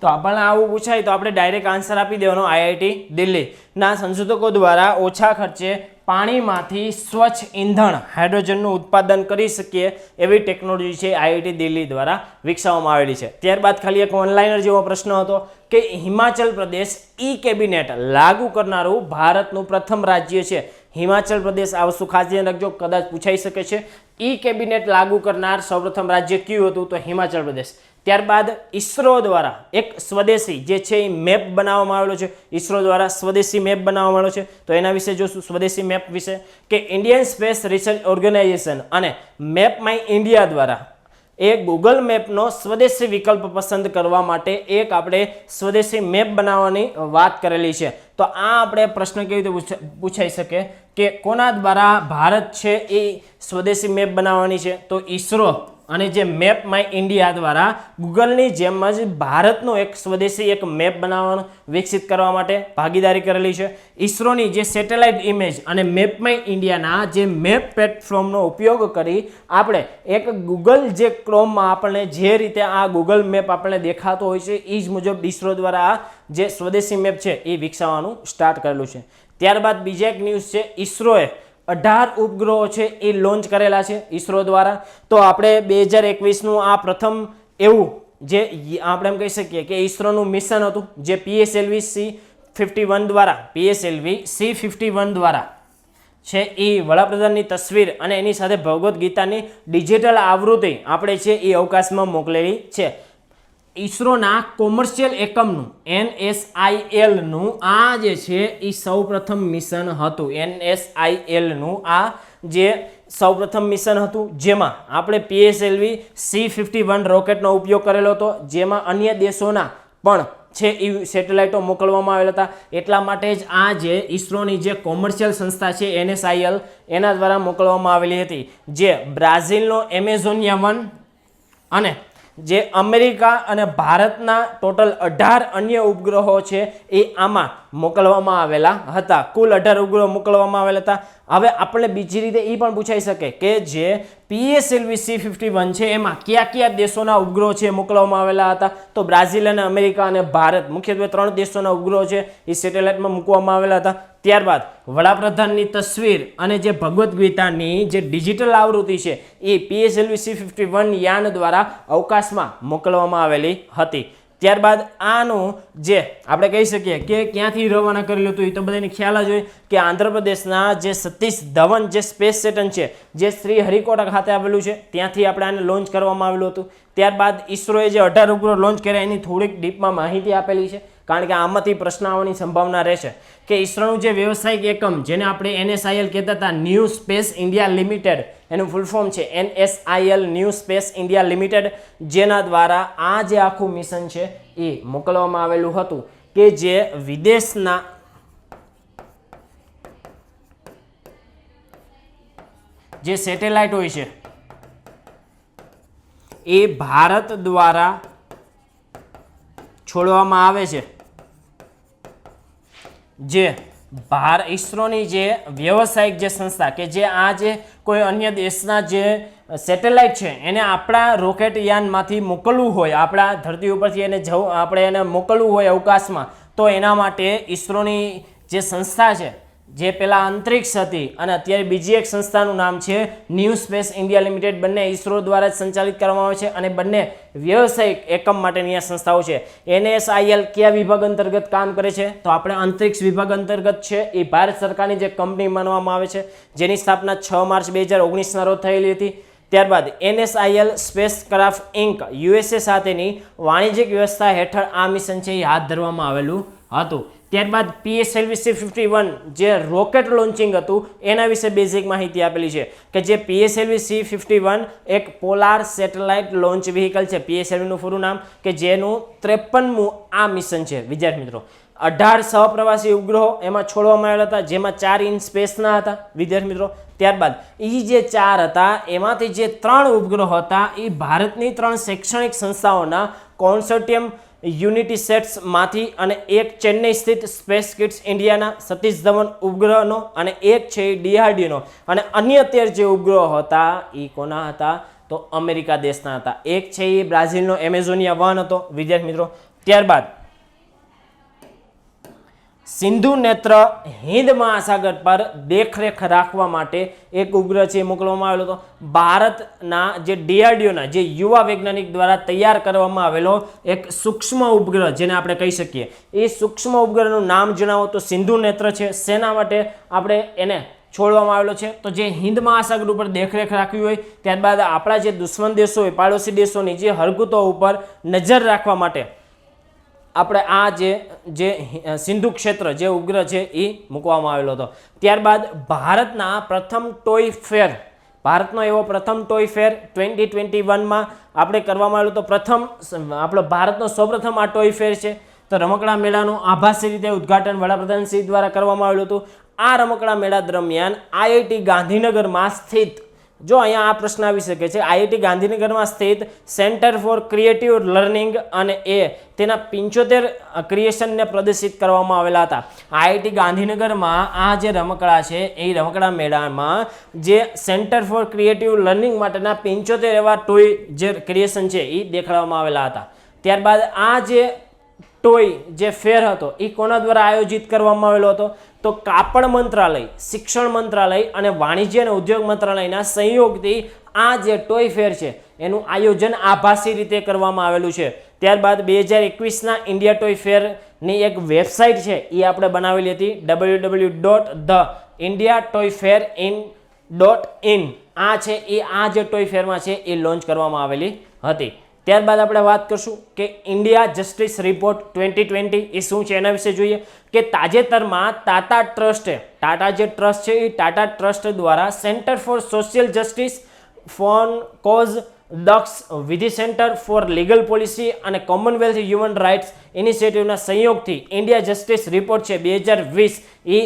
તો આપણને આવું પૂછાય તો આપણે ડાયરેક્ટ આન્સર આપી દેવાનો આઈઆઈટી દિલ્હીના સંશોધકો દ્વારા ઓછા ખર્ચે પાણીમાંથી સ્વચ્છ ઈંધણ હાઇડ્રોજનનું ઉત્પાદન કરી શકીએ એવી ટેકનોલોજી છે આઈઆઈટી દિલ્હી દ્વારા વિકસાવવામાં આવેલી છે। ત્યારબાદ ખાલી એક ઓનલાઈનર જેવો પ્રશ્ન હતો કે હિમાચલ પ્રદેશ ઈ કેબિનેટ લાગુ કરનારું ભારતનું પ્રથમ રાજ્ય છે। હિમાચલ પ્રદેશ આ વસ્તુ ખાસ ધ્યાન રાખજો, કદાચ પૂછાઈ શકે છે। ઈ કેબિનેટ લાગુ કરનાર સૌપ્રથમ રાજ્ય કયું હતું? તો હિમાચલ પ્રદેશ। ત્યારબાદ ઈસરો દ્વારા એક સ્વદેશી જે છે એ મેપ બનાવવામાં આવેલો છે। ઈસરો દ્વારા સ્વદેશી મેપ બનાવવામાં આવેલો છે તો એના વિશે જોશું સ્વદેશી મેપ વિશે કે ઇન્ડિયન સ્પેસ રિસર્ચ ઓર્ગેનાઇઝેશન અને મેપ માય ઇન્ડિયા દ્વારા એ ગૂગલ મેપનો સ્વદેશી વિકલ્પ પસંદ કરવા માટે એક આપણે સ્વદેશી મેપ બનાવવાની વાત કરેલી છે। તો આ આપણે પ્રશ્ન કેવી રીતે પૂછાઈ શકે કે કોના દ્વારા ભારત છે એ સ્વદેશી મેપ બનાવવાની છે? તો ઈસરો અને જે મેપ માય ઇન્ડિયા દ્વારા ગૂગલની જેમ જ ભારતનો એક સ્વદેશી એક મેપ બનાવવાનો વિકસિત કરવા માટે ભાગીદારી કરેલી છે। ઈસરોની જે સેટેલાઇટ ઇમેજ અને મેપ માય ઇન્ડિયાના જે મેપ પ્લેટફોર્મનો ઉપયોગ કરી આપણે એક ગૂગલ જે ક્રોમમાં આપણને જે રીતે આ ગૂગલ મેપ આપણને દેખાતો હોય છે એ જ મુજબ ઈસરો દ્વારા આ જે સ્વદેશી મેપ છે એ વિકસાવવાનું સ્ટાર્ટ કરેલું છે। ત્યારબાદ બીજા એક ન્યૂઝ છે ઈસરોએ 18 ઉપગ્રહો છે એ લોન્ચ કરેલા છે ઈસરો દ્વારા। તો આપણે 2021નું આ પ્રથમ એવું જે આપણે એમ કહી શકીએ કે ઈસરોનું મિશન હતું જે PSLV C51 દ્વારા છે એ વડાપ્રધાનની તસવીર અને એની સાથે ભગવદ્ ગીતાની ડિજિટલ આવૃત્તિ આપણે છે એ અવકાશમાં મોકલેલી છે। ઈસરોના કોમર્શિયલ એકમનું NSIL નું આ જે છે એ સૌપ્રથમ મિશન હતું। NSIL નું આ જે સૌપ્રથમ મિશન હતું જેમાં આપણે PSLV C51 રોકેટનો ઉપયોગ કરેલો હતો જેમાં અન્ય દેશોના પણ છે એ સેટેલાઇટો મોકલવામાં આવેલા હતા। એટલા માટે જ આ જે ઈસરોની જે કોમર્શિયલ સંસ્થા છે NSIL એના દ્વારા મોકલવામાં આવેલી હતી જે બ્રાઝિલનો એમેઝોનિયા 1 અને જે અમેરિકા અને ભારતના ટોટલ 18 અન્ય ઉપગ્રહો છે એ આમાં મોકલવામાં આવેલા હતા। કુલ 18 ઉપગ્રહો મોકલવામાં આવેલા હતા। હવે આપણે બીજી રીતે એ પણ પૂછાઈ શકે કે જે PSLV C51 છે એમાં કયા કયા દેશોના ઉપગ્રહો છે મોકલવામાં આવેલા હતા? તો બ્રાઝિલ અને અમેરિકા અને ભારત મુખ્યત્વે 3 દેશોના ઉપગ્રહો છે એ સેટેલાઇટમાં મૂકવામાં આવેલા હતા। ત્યારબાદ વડાપ્રધાનની તસવીર અને જે ભગવદ્ ગીતાની જે ડિજિટલ આવૃત્તિ છે એ PSLV C51 યાન દ્વારા અવકાશમાં મોકલવામાં આવેલી હતી। ત્યારબાદ આનું જે આપણે કહી શકીએ કે ક્યાંથી રવાના કરેલું હતું એ તો બધાને ખ્યાલ જ હોય કે આંધ્રપ્રદેશના જે સતીશ ધવન જે સ્પેસ સ્ટેશન છે જે શ્રી હરિકોટા ખાતે આવેલું છે ત્યાંથી આપણે આને લોન્ચ કરવામાં આવેલું હતું। ત્યારબાદ ઈસરોએ જે 18 ઉપગ્રહો લોન્ચ કર્યા એની થોડીક ડીપમાં માહિતી આપેલી છે કારણ કે આમાંથી પ્રશ્ન આવવાની સંભાવના રહેશે કે ઈસરોનું જે વ્યવસાયિક એકમ જેને આપણે NSIL કહેતા હતા ન્યૂ સ્પેસ ઇન્ડિયા લિમિટેડ એનું ફૂલ ફોર્મ છે NSIL new space India limited જેના દ્વારા આ જે આખું મિશન છે એ મોકલવામાં આવેલું હતું કે જે વિદેશના જે સેટેલાઇટ હોય છે એ ભારત દ્વારા છોડવામાં આવે છે, જે ઈસરોની જે વ્યવસાયિક જે સંસ્થા કે જે આ જે કોઈ અન્ય દેશના જે સેટેલાઇટ છે એને આપણા રોકેટ યાનમાંથી મોકલવું હોય, આપણા ધરતી ઉપરથી આપણે એને મોકલવું હોય અવકાશમાં, તો એના માટે ઈસરોની જે સંસ્થા છે, જે પહેલાં અંતરિક્ષ હતી અને અત્યારે બીજી એક સંસ્થાનું નામ છે ન્યૂ સ્પેસ ઇન્ડિયા લિમિટેડ, બંને ઈસરો દ્વારા જ સંચાલિત કરવામાં આવે છે અને બંને વ્યવસાયિક એકમ માટેની આ સંસ્થાઓ છે. NSIL કયા વિભાગ અંતર્ગત કામ કરે છે? તો આપણે અંતરિક્ષ વિભાગ અંતર્ગત છે. એ ભારત સરકારની જે કંપની માનવામાં આવે છે, જેની સ્થાપના 6 માર્ચ 2019ના રોજ થયેલી હતી. ત્યારબાદ NSIL સ્પેસક્રાફ્ટ ઇન્ક USA સાથેની વાણિજ્યિક વ્યવસ્થા હેઠળ આ મિશન છે એ હાથ ધરવામાં આવેલું હતું. ત્યારબાદ PSLV C-51 જે રોકેટ લોન્ચિંગ હતું એના વિશે બેઝિક માહિતી આપેલી છે કે જે PSLV C-51 એક પોલાર સેટેલાઇટ લોન્ચ વ્હીકલ છે. PSLV નું પૂરું નામ કે જેનું 53મું આ મિશન છે. વિદ્યાર્થી મિત્રો 18 સહપ્રવાસી ઉપગ્રહો એમાં છોડવામાં આવેલા હતા, જેમાં 4 ઇન સ્પેસના હતા. વિદ્યાર્થી મિત્રો ત્યારબાદ જે 4 હતા એમાંથી જે 3 ઉપગ્રહો હતા એ ભારતની 3 શૈક્ષણિક સંસ્થાઓના કોન્સોર્ટિયમ યુનિટી સેટ્સ માંથી અને એક ચેન્નઈ સ્થિત સ્પેસ કિટ્સ ઇન્ડિયાના સતીશ ધવન ઉપગ્રહનો અને એક છે DRDOનો અને અન્ય 13 જે ઉપગ્રહો હતા એ કોના હતા? તો અમેરિકા દેશના હતા. એક છે એ બ્રાઝિલનો એમેઝોનિયા 1 હતો. વિદ્યાર્થી મિત્રો ત્યારબાદ સિંધુ નેત્ર હિન્દ મહાસાગર પર દેખરેખ રાખવા માટે એક ઉપગ્રહ છે મોકલવામાં આવેલો હતો. ભારતના જે DRDOના જે યુવા વૈજ્ઞાનિક દ્વારા તૈયાર કરવામાં આવેલો એક સૂક્ષ્મ ઉપગ્રહ જેને આપણે કહી શકીએ, એ સૂક્ષ્મ ઉપગ્રહનું નામ જણાવો તો સિંધુ નેત્ર છે. શેના માટે આપણે એને છોડવામાં આવેલો છે? તો જે હિન્દ મહાસાગર ઉપર દેખરેખ રાખવી હોય, ત્યારબાદ આપણા જે દુશ્મન દેશો હોય, પાડોશી દેશોની જે હરકતો ઉપર નજર રાખવા માટે આપણે આ જે સિંધુ ક્ષેત્ર જે ઉપગ્રહ છે એ મૂકવામાં આવેલો હતો. ત્યારબાદ ભારતના પ્રથમ ટોય ફેર, ભારતનો એવો પ્રથમ ટોય ફેર 2021માં આપણે કરવામાં આવેલો હતો. આપણો ભારતનો સૌપ્રથમ આ ટોય ફેર છે. તો રમકડા મેળાનું આભાસી રીતે ઉદ્ઘાટન વડાપ્રધાન શ્રી દ્વારા કરવામાં આવેલું હતું. આ રમકડા મેળા દરમિયાન IIT ગાંધીનગરમાં સ્થિત, જો અહીંયા આ પ્રશ્ન આવી શકે છે, IIT ગાંધીનગરમાં સ્થિત સેન્ટર ફોર ક્રિએટિવ લર્નિંગ અને તેના 75 ક્રિએશનને પ્રદર્શિત કરવામાં આવેલા હતા. IIT ગાંધીનગરમાં આ જે રમકડા છે એ રમકડા મેળામાં જે સેન્ટર ફોર ક્રિએટિવ લર્નિંગ માટેના 75 એવા ટોય જે ક્રિએશન છે એ દેખાડવામાં આવેલા હતા. ત્યારબાદ આ જે ટોય જે ફેર હતો એ કોના દ્વારા આયોજિત કરવામાં આવેલો હતો? તો કાપડ મંત્રાલય, શિક્ષણ મંત્રાલય અને વાણિજ્ય અને ઉદ્યોગ મંત્રાલયના સંયોગથી આ જે ટોય ફેર છે એનું આયોજન આભાસી રીતે કરવામાં આવેલું છે. ત્યારબાદ 2021ના ઇન્ડિયા ટોય ફેરની એક વેબસાઇટ છે એ આપણે બનાવેલી હતી, www.theindiatoyfairin.in. આ છે એ આ જે ટોય ફેરમાં છે એ લોન્ચ કરવામાં આવેલી હતી. ત્યારબાદ આપણે વાત કરશું કે ઇન્ડિયા જસ્ટિસ રિપોર્ટ 2020 એ શું છે એના વિશે જોઈએ કે તાજેતરમાં ટાટા ટ્રસ્ટે, ટાટા જે ટ્રસ્ટ છે એ ટાટા ટ્રસ્ટ દ્વારા centre for social justice, common cause Daksh, Vidhi centre for legal policy અને કોમનવેલ્થ હ્યુમન રાઇટ્સ ઇનિશિયેટિવના સંયોગથી ઇન્ડિયા જસ્ટિસ રિપોર્ટ છે 2020 એ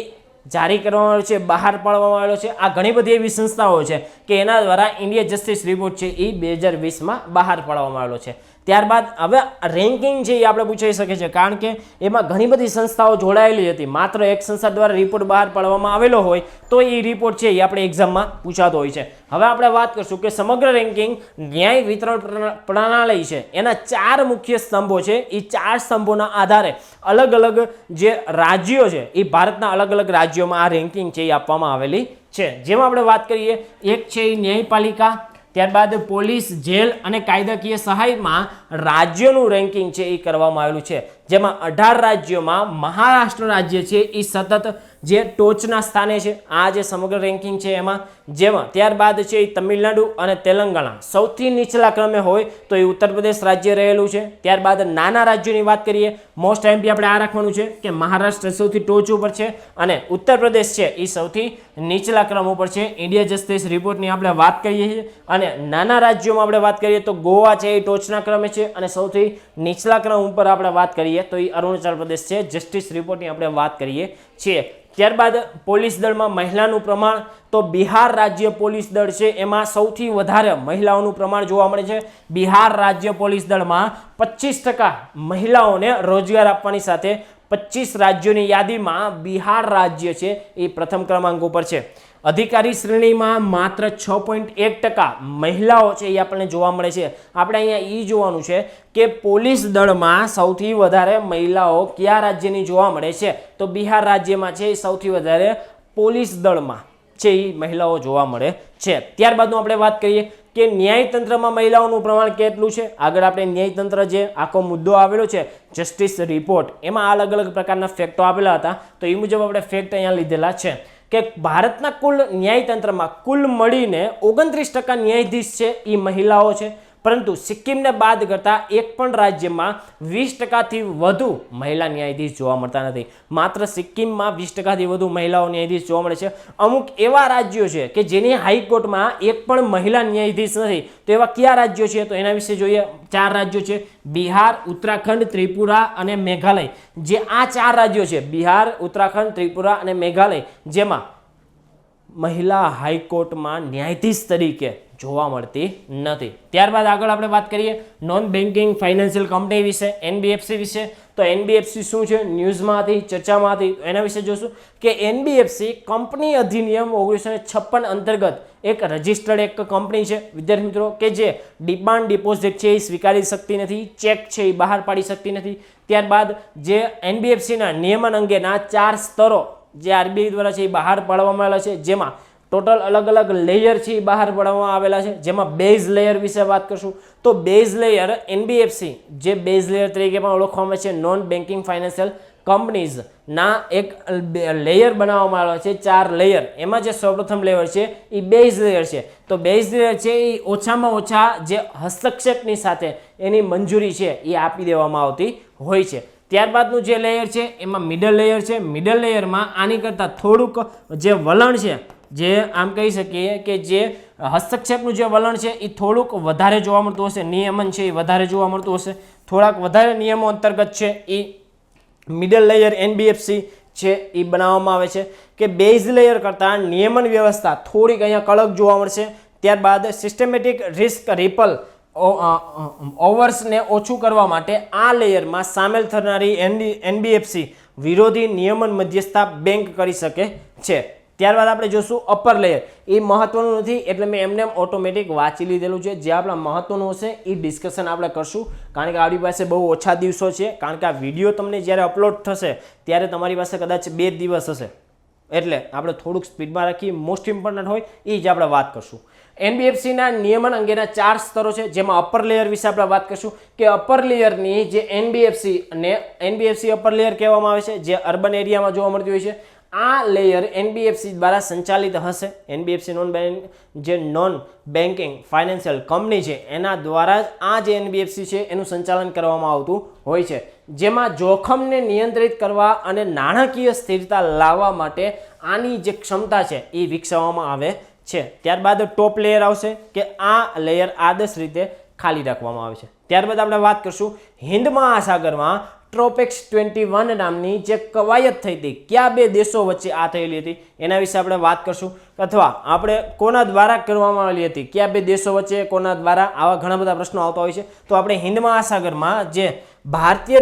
જારી કરવામાં આવ્યો છે, બહાર પાડવામાં આવ્યો છે. આ ઘણી બધી એવી સંસ્થાઓ છે કે એના દ્વારા ઇન્ડિયા જસ્ટિસ રિપોર્ટ છે એ 2020માં બહાર પાડવામાં આવેલો છે. ત્યારબાદ હવે રેન્કિંગ છે એ આપણે પૂછાઈ શકે છે, કારણ કે એમાં ઘણી બધી સંસ્થાઓ જોડાયેલી હતી. માત્ર એક સંસ્થા દ્વારા રિપોર્ટ બહાર પાડવામાં આવેલો હોય તો એ રિપોર્ટ છે એ આપણે એક્ઝામમાં પૂછાતો હોય છે. હવે આપણે વાત કરશું કે સમગ્ર રેન્કિંગ ન્યાય વિતરણ પ્રણાલી છે એના 4 મુખ્ય સ્તંભો છે. એ 4 સ્તંભોના આધારે અલગ અલગ જે રાજ્યો છે એ ભારતના અલગ અલગ રાજ્યોમાં આ રેન્કિંગ છે એ આપવામાં આવેલી છે. જેમાં આપણે વાત કરીએ, એક છે એ ન્યાયપાલિકા, ત્યારબાદ પોલીસ, જેલ અને કાયદાકીય સહાયમાં રાજ્યોનું રેન્કિંગ છે એ કરવામાં આવેલું છે. જેમાં 18 રાજ્યોમાં મહારાષ્ટ્ર રાજ્ય છે એ સતત જે ટોચના સ્થાને છે આ જે સમગ્ર રેન્કિંગ છે એમાં. જેમાં ત્યારબાદ છે એ તમિલનાડુ અને તેલંગાણા સૌથી નીચલા ક્રમે હોય તો એ ઉત્તર પ્રદેશ રાજ્ય રહેલું છે. ત્યારબાદ નાના રાજ્યોની વાત કરીએ, મોસ્ટ એમપી આપણે આ રાખવાનું છે કે મહારાષ્ટ્ર સૌથી ટોચ ઉપર છે અને ઉત્તર પ્રદેશ છે એ સૌથી નીચલા ક્રમ ઉપર છે. ઇન્ડિયા જસ્ટિસ રિપોર્ટની આપણે વાત કરીએ છીએ અને નાના રાજ્યોમાં આપણે વાત કરીએ તો ગોવા છે એ ટોચના ક્રમે છે અને સૌથી નીચલા ક્રમ ઉપર આપણે વાત કરીએ તો એ અરુણાચલ પ્રદેશ છે. જસ્ટિસ રિપોર્ટની આપણે વાત કરીએ છીએ. ત્યારબાદ પોલીસ દળમાં મહિલાનું પ્રમાણ, તો બિહાર રાજ્ય પોલીસ દળ છે એમાં સૌથી વધારે મહિલાઓનું પ્રમાણ જોવા મળે છે. બિહાર રાજ્ય પોલીસ દળમાં 25% મહિલાઓને રોજગાર આપવાની સાથે 25 રાજ્યોની યાદીમાં બિહાર રાજ્ય છે એ પ્રથમ ક્રમાંક ઉપર છે. અધિકારી શ્રેણીમાં માત્ર 6.1% મહિલાઓ છે એ આપણને જોવા મળે છે. આપણે અહીંયા એ જોવાનું છે કે પોલીસ દળમાં સૌથી વધારે મહિલાઓ કયા રાજ્યની જોવા મળે છે, તો બિહાર રાજ્યમાં છે એ સૌથી વધારે પોલીસ દળમાં છે એ મહિલાઓ જોવા મળે છે. ત્યારબાદનું આપણે વાત કરીએ કે ન્યાયતંત્રમાં મહિલાઓનું પ્રમાણ કેટલું છે. આગળ આપણે ન્યાયતંત્ર જે આખો મુદ્દો આવેલો છે જસ્ટિસ રિપોર્ટ, એમાં અલગ અલગ પ્રકારના ફેક્ટો આપેલા હતા, તો એ મુજબ આપણે ફેક્ટ અહીંયા લીધેલા છે કે ભારતના કુલ ન્યાયતંત્રમાં કુલ મળીને 29% ન્યાયાધીશ છે એ મહિલાઓ છે, પરંતુ સિક્કિમને બાદ કરતા એક પણ રાજ્યમાં 20%થી વધુ મહિલા ન્યાયાધીશ જોવા મળતા નથી. માત્ર સિક્કિમમાં 20%થી વધુ મહિલાઓ ન્યાયાધીશ જોવા મળે છે. અમુક એવા રાજ્યો છે કે જેની હાઈકોર્ટમાં એક પણ મહિલા ન્યાયાધીશ નથી, તો એવા કયા રાજ્યો છે, તો એના વિશે જોઈએ. 4 રાજ્યો છે, બિહાર, ઉત્તરાખંડ, ત્રિપુરા અને મેઘાલય. જે આ 4 રાજ્યો છે, બિહાર, ઉત્તરાખંડ, ત્રિપુરા અને મેઘાલય, જેમાં મહિલા હાઈકોર્ટમાં ન્યાયાધીશ તરીકે જોવા મળતી નથી. ત્યારબાદ આગળ આપણે વાત કરીએ નોન બેન્કિંગ ફાઇનાન્શિયલ કંપની વિશે, એનબીએફસી વિશે. તો એનબીએફસી શું છે, ન્યૂઝમાં હતી, ચર્ચામાં હતી, એના વિશે જોશું કે એનબીએફસી કંપની અધિનિયમ 1956 અંતર્ગત એક રજિસ્ટર્ડ એક કંપની છે વિદ્યાર્થી મિત્રો, કે જે ડિમાન્ડ ડિપોઝિટ છે એ સ્વીકારી શકતી નથી, ચેક છે એ બહાર પાડી શકતી નથી. ત્યારબાદ જે એનબીએફસીના નિયમન અંગેના 4 સ્તરો જે આરબીઆઈ દ્વારા છે એ બહાર પાડવામાં આવેલા છે, જેમાં ટોટલ અલગ અલગ લેયર છે એ બહાર પાડવામાં આવેલા છે. જેમાં બેઝ લેયર વિશે વાત કરશું, તો બેઝ લેયર એનબીએફસી જે બેઝ લેયર તરીકે પણ ઓળખવામાં આવે છે, નોન બેન્કિંગ ફાઇનાન્શિયલ કંપનીઝ ના એક લેયર બનાવવામાં આવેલા છે, 4 લેયર. એમાં જે સૌપ્રથમ લેયર છે એ બેઝ લેયર છે. તો બેઝ લેયર છે એ ઓછામાં ઓછા જે હસ્તક્ષેપની સાથે એની મંજૂરી છે એ આપી દેવામાં આવતી હોય છે. ત્યારબાદનું જે લેયર છે એમાં મિડલ લેયર છે. મિડલ લેયરમાં આની કરતાં થોડુંક જે વલણ છે, જે આમ કહી શકીએ કે જે હસ્તક્ષેપનું જે વલણ છે એ થોડુંક વધારે જોવા મળતું હશે, નિયમન છે એ વધારે જોવા મળતું હશે, થોડાક વધારે નિયમો અંતર્ગત છે એ મિડલ લેયર એનબીએફસી છે એ બનાવવામાં આવે છે. કે બેઝ લેયર કરતાં નિયમન વ્યવસ્થા થોડીક અહીંયા કડક જોવા મળશે. ત્યારબાદ સિસ્ટમેટિક રિસ્ક રિપલ ઓવર્સને ઓછું કરવા માટે આ લેયરમાં સામેલ થનારી એનબીએફસી વિરોધી નિયમન મધ્યસ્થતા બેંક કરી શકે છે. ત્યારબાદ આપણે જોશું અપર લેયર. એ મહત્વનું નથી એટલે મેં એમને ઓટોમેટિક વાંચી લીધેલું છે. જે આપણા મહત્વનું હશે એ ડિસ્કશન આપણે કરશું, કારણ કે આપણી પાસે બહુ ઓછા દિવસો છે. કારણ કે આ વિડીયો તમને જ્યારે અપલોડ થશે ત્યારે તમારી પાસે કદાચ 2 દિવસ હશે, એટલે આપણે થોડુંક સ્પીડમાં રાખી મોસ્ટ ઇમ્પોર્ટન્ટ હોય એ જ આપણે વાત કરશું. એનબીએફસીના નિયમન અંગેના 4 સ્તરો છે, જેમાં અપર લેયર વિશે આપણે વાત કરશું કે અપર લેયરની જે એનબીએફસી અને એનબીએફસી અપર લેયર કહેવામાં આવે છે, જે અર્બન એરિયામાં જોવા મળતી હોય છે. આ લેયર એનબીએફસી દ્વારા સંચાલિત હશે. NBFC non banking financial company છે એના દ્વારા જ આ જે એનબીએફસી છે એનું સંચાલન કરવામાં આવતું હોય છે, જેમાં જોખમને નિયંત્રિત કરવા અને નાણાકીય સ્થિરતા લાવવા માટે આની જે ક્ષમતા છે એ વિકસાવવામાં આવે છે. ત્યારબાદ ટોપ લેયર આવશે કે આ લેયર આદર્શ રીતે ખાલી રાખવામાં આવે છે. ત્યારબાદ આપણે વાત કરશું હિન્દ મહાસાગરમાં ટ્રોપેક્સ 21 નામની જે કવાયત થઈ હતી, કયા 2 દેશો વચ્ચે આ થયેલી હતી એના વિશે આપણે વાત કરશું, અથવા આપણે કોના દ્વારા કરવામાં આવેલી હતી, કયા 2 દેશો વચ્ચે, કોના દ્વારા, આવા ઘણા બધા પ્રશ્નો આવતા હોય છે. તો આપણે હિન્દ મહાસાગરમાં જે ભારતીય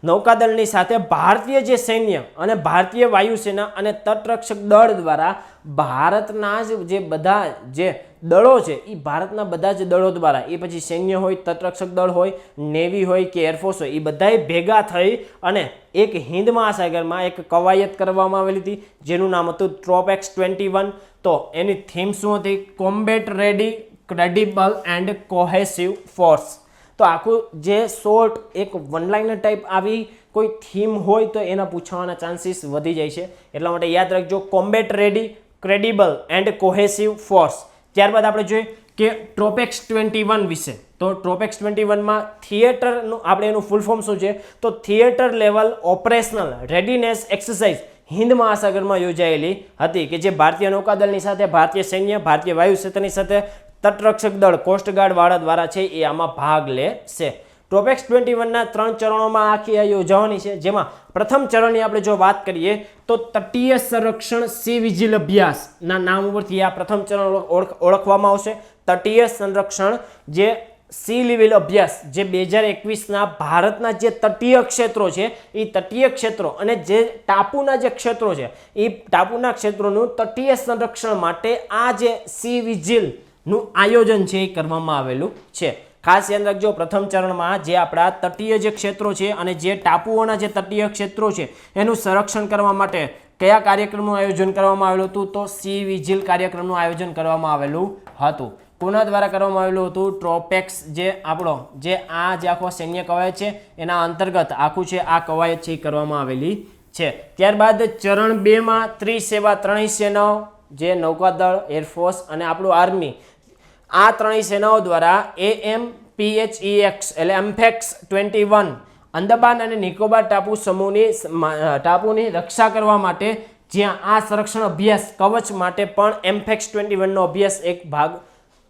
નૌકાદળની સાથે ભારતીય જે સૈન્ય અને ભારતીય વાયુસેના અને તટરક્ષક દળ દ્વારા ભારતના જે બધા જે દળો છે એ ભારતના બધા જ દળો દ્વારા, એ પછી સૈન્ય હોય, તટરક્ષક દળ હોય, નેવી હોય કે એરફોર્સ હોય, એ બધાએ ભેગા થઈ અને એક હિન્દ મહાસાગરમાં એક કવાયત કરવામાં આવેલી હતી, જેનું નામ હતું ટ્રોપેક્સ 21. તો એની થીમ શું હતી? Combat ready, credible and cohesive force. તો આખું જે શોર્ટ એક વન લાઇનર ટાઈપ આવી કોઈ થીમ હોય તો એના પૂછવાના ચાન્સીસ વધી જાય છે, એટલા માટે યાદ રાખજો combat ready, credible and cohesive force. ત્યારબાદ આપણે જોઈએ કે ટ્રોપેક્સ 21 વિશે. તો ટ્રોપેક્સ 21માં થિયેટરનું આપણે એનું ફૂલ ફોર્મ શું છે? તો theatre level operational readiness exercise Hind મહાસાગરમાં યોજાયેલી હતી, કે જે ભારતીય નૌકાદળની સાથે ભારતીય સૈન્ય, ભારતીય વાયુસેનાની સાથે તટરક્ષક દળ, કોસ્ટગાર્ડ વાળા દ્વારા છે એ આમાં ભાગ લેશે. ટ્રોપેક્સ 21 ના 3 ચરણોમાં આખી આ યોજાવાની છે, જેમાં પ્રથમ ચરણની આપણે જો વાત કરીએ તો તટીય સંરક્ષણ સી વિજિલ અભ્યાસ ના નામ ઉપરથી આ પ્રથમ ચરણ ઓળખવામાં આવશે. તટીય સંરક્ષણ જે સી લેવલ અભ્યાસ જે 2021 ના ભારતના જે તટીય ક્ષેત્રો છે એ તટીય ક્ષેત્રો અને જે ટાપુના જે ક્ષેત્રો છે એ ટાપુના ક્ષેત્રોનું તટીય સંરક્ષણ માટે આ જે સી વિજિલ નું આયોજન છે એ કરવામાં આવેલું છે. ખાસ ધ્યાન રાખજો, પ્રથમ ચરણમાં જે આપણા તટીય જે ક્ષેત્રો છે અને જે ટાપુઓના જે તટીય ક્ષેત્રો છે એનું સંરક્ષણ કરવા માટે કયા કાર્યક્રમનું આયોજન કરવામાં આવેલું હતું? તો સી વિજિલ કાર્યક્રમનું આયોજન કરવામાં આવેલું હતું. કોના દ્વારા કરવામાં આવેલું હતું? ટ્રોપેક્સ જે આપણો જે આ જે આખો સૈન્ય કવાયત છે એના અંતર્ગત આખું છે આ કવાયત છે એ કરવામાં આવેલી છે. ત્યારબાદ ચરણ 2 માં ત્રિસેવા ત્રણેય સેનાઓ જે નૌકાદળ, એરફોર્સ અને આપણું આર્મી, આ ત્રણેય સેનાઓ દ્વારા AMPHEX એટલે એમ્ફેક્સ 21 અંદમાન અને નિકોબાર ટાપુ સમૂહની ટાપુની રક્ષા કરવા માટે, જ્યાં આ સંરક્ષણ અભ્યાસ કવચ માટે પણ એમ્ફેક્સ 21 નો અભ્યાસ એક ભાગ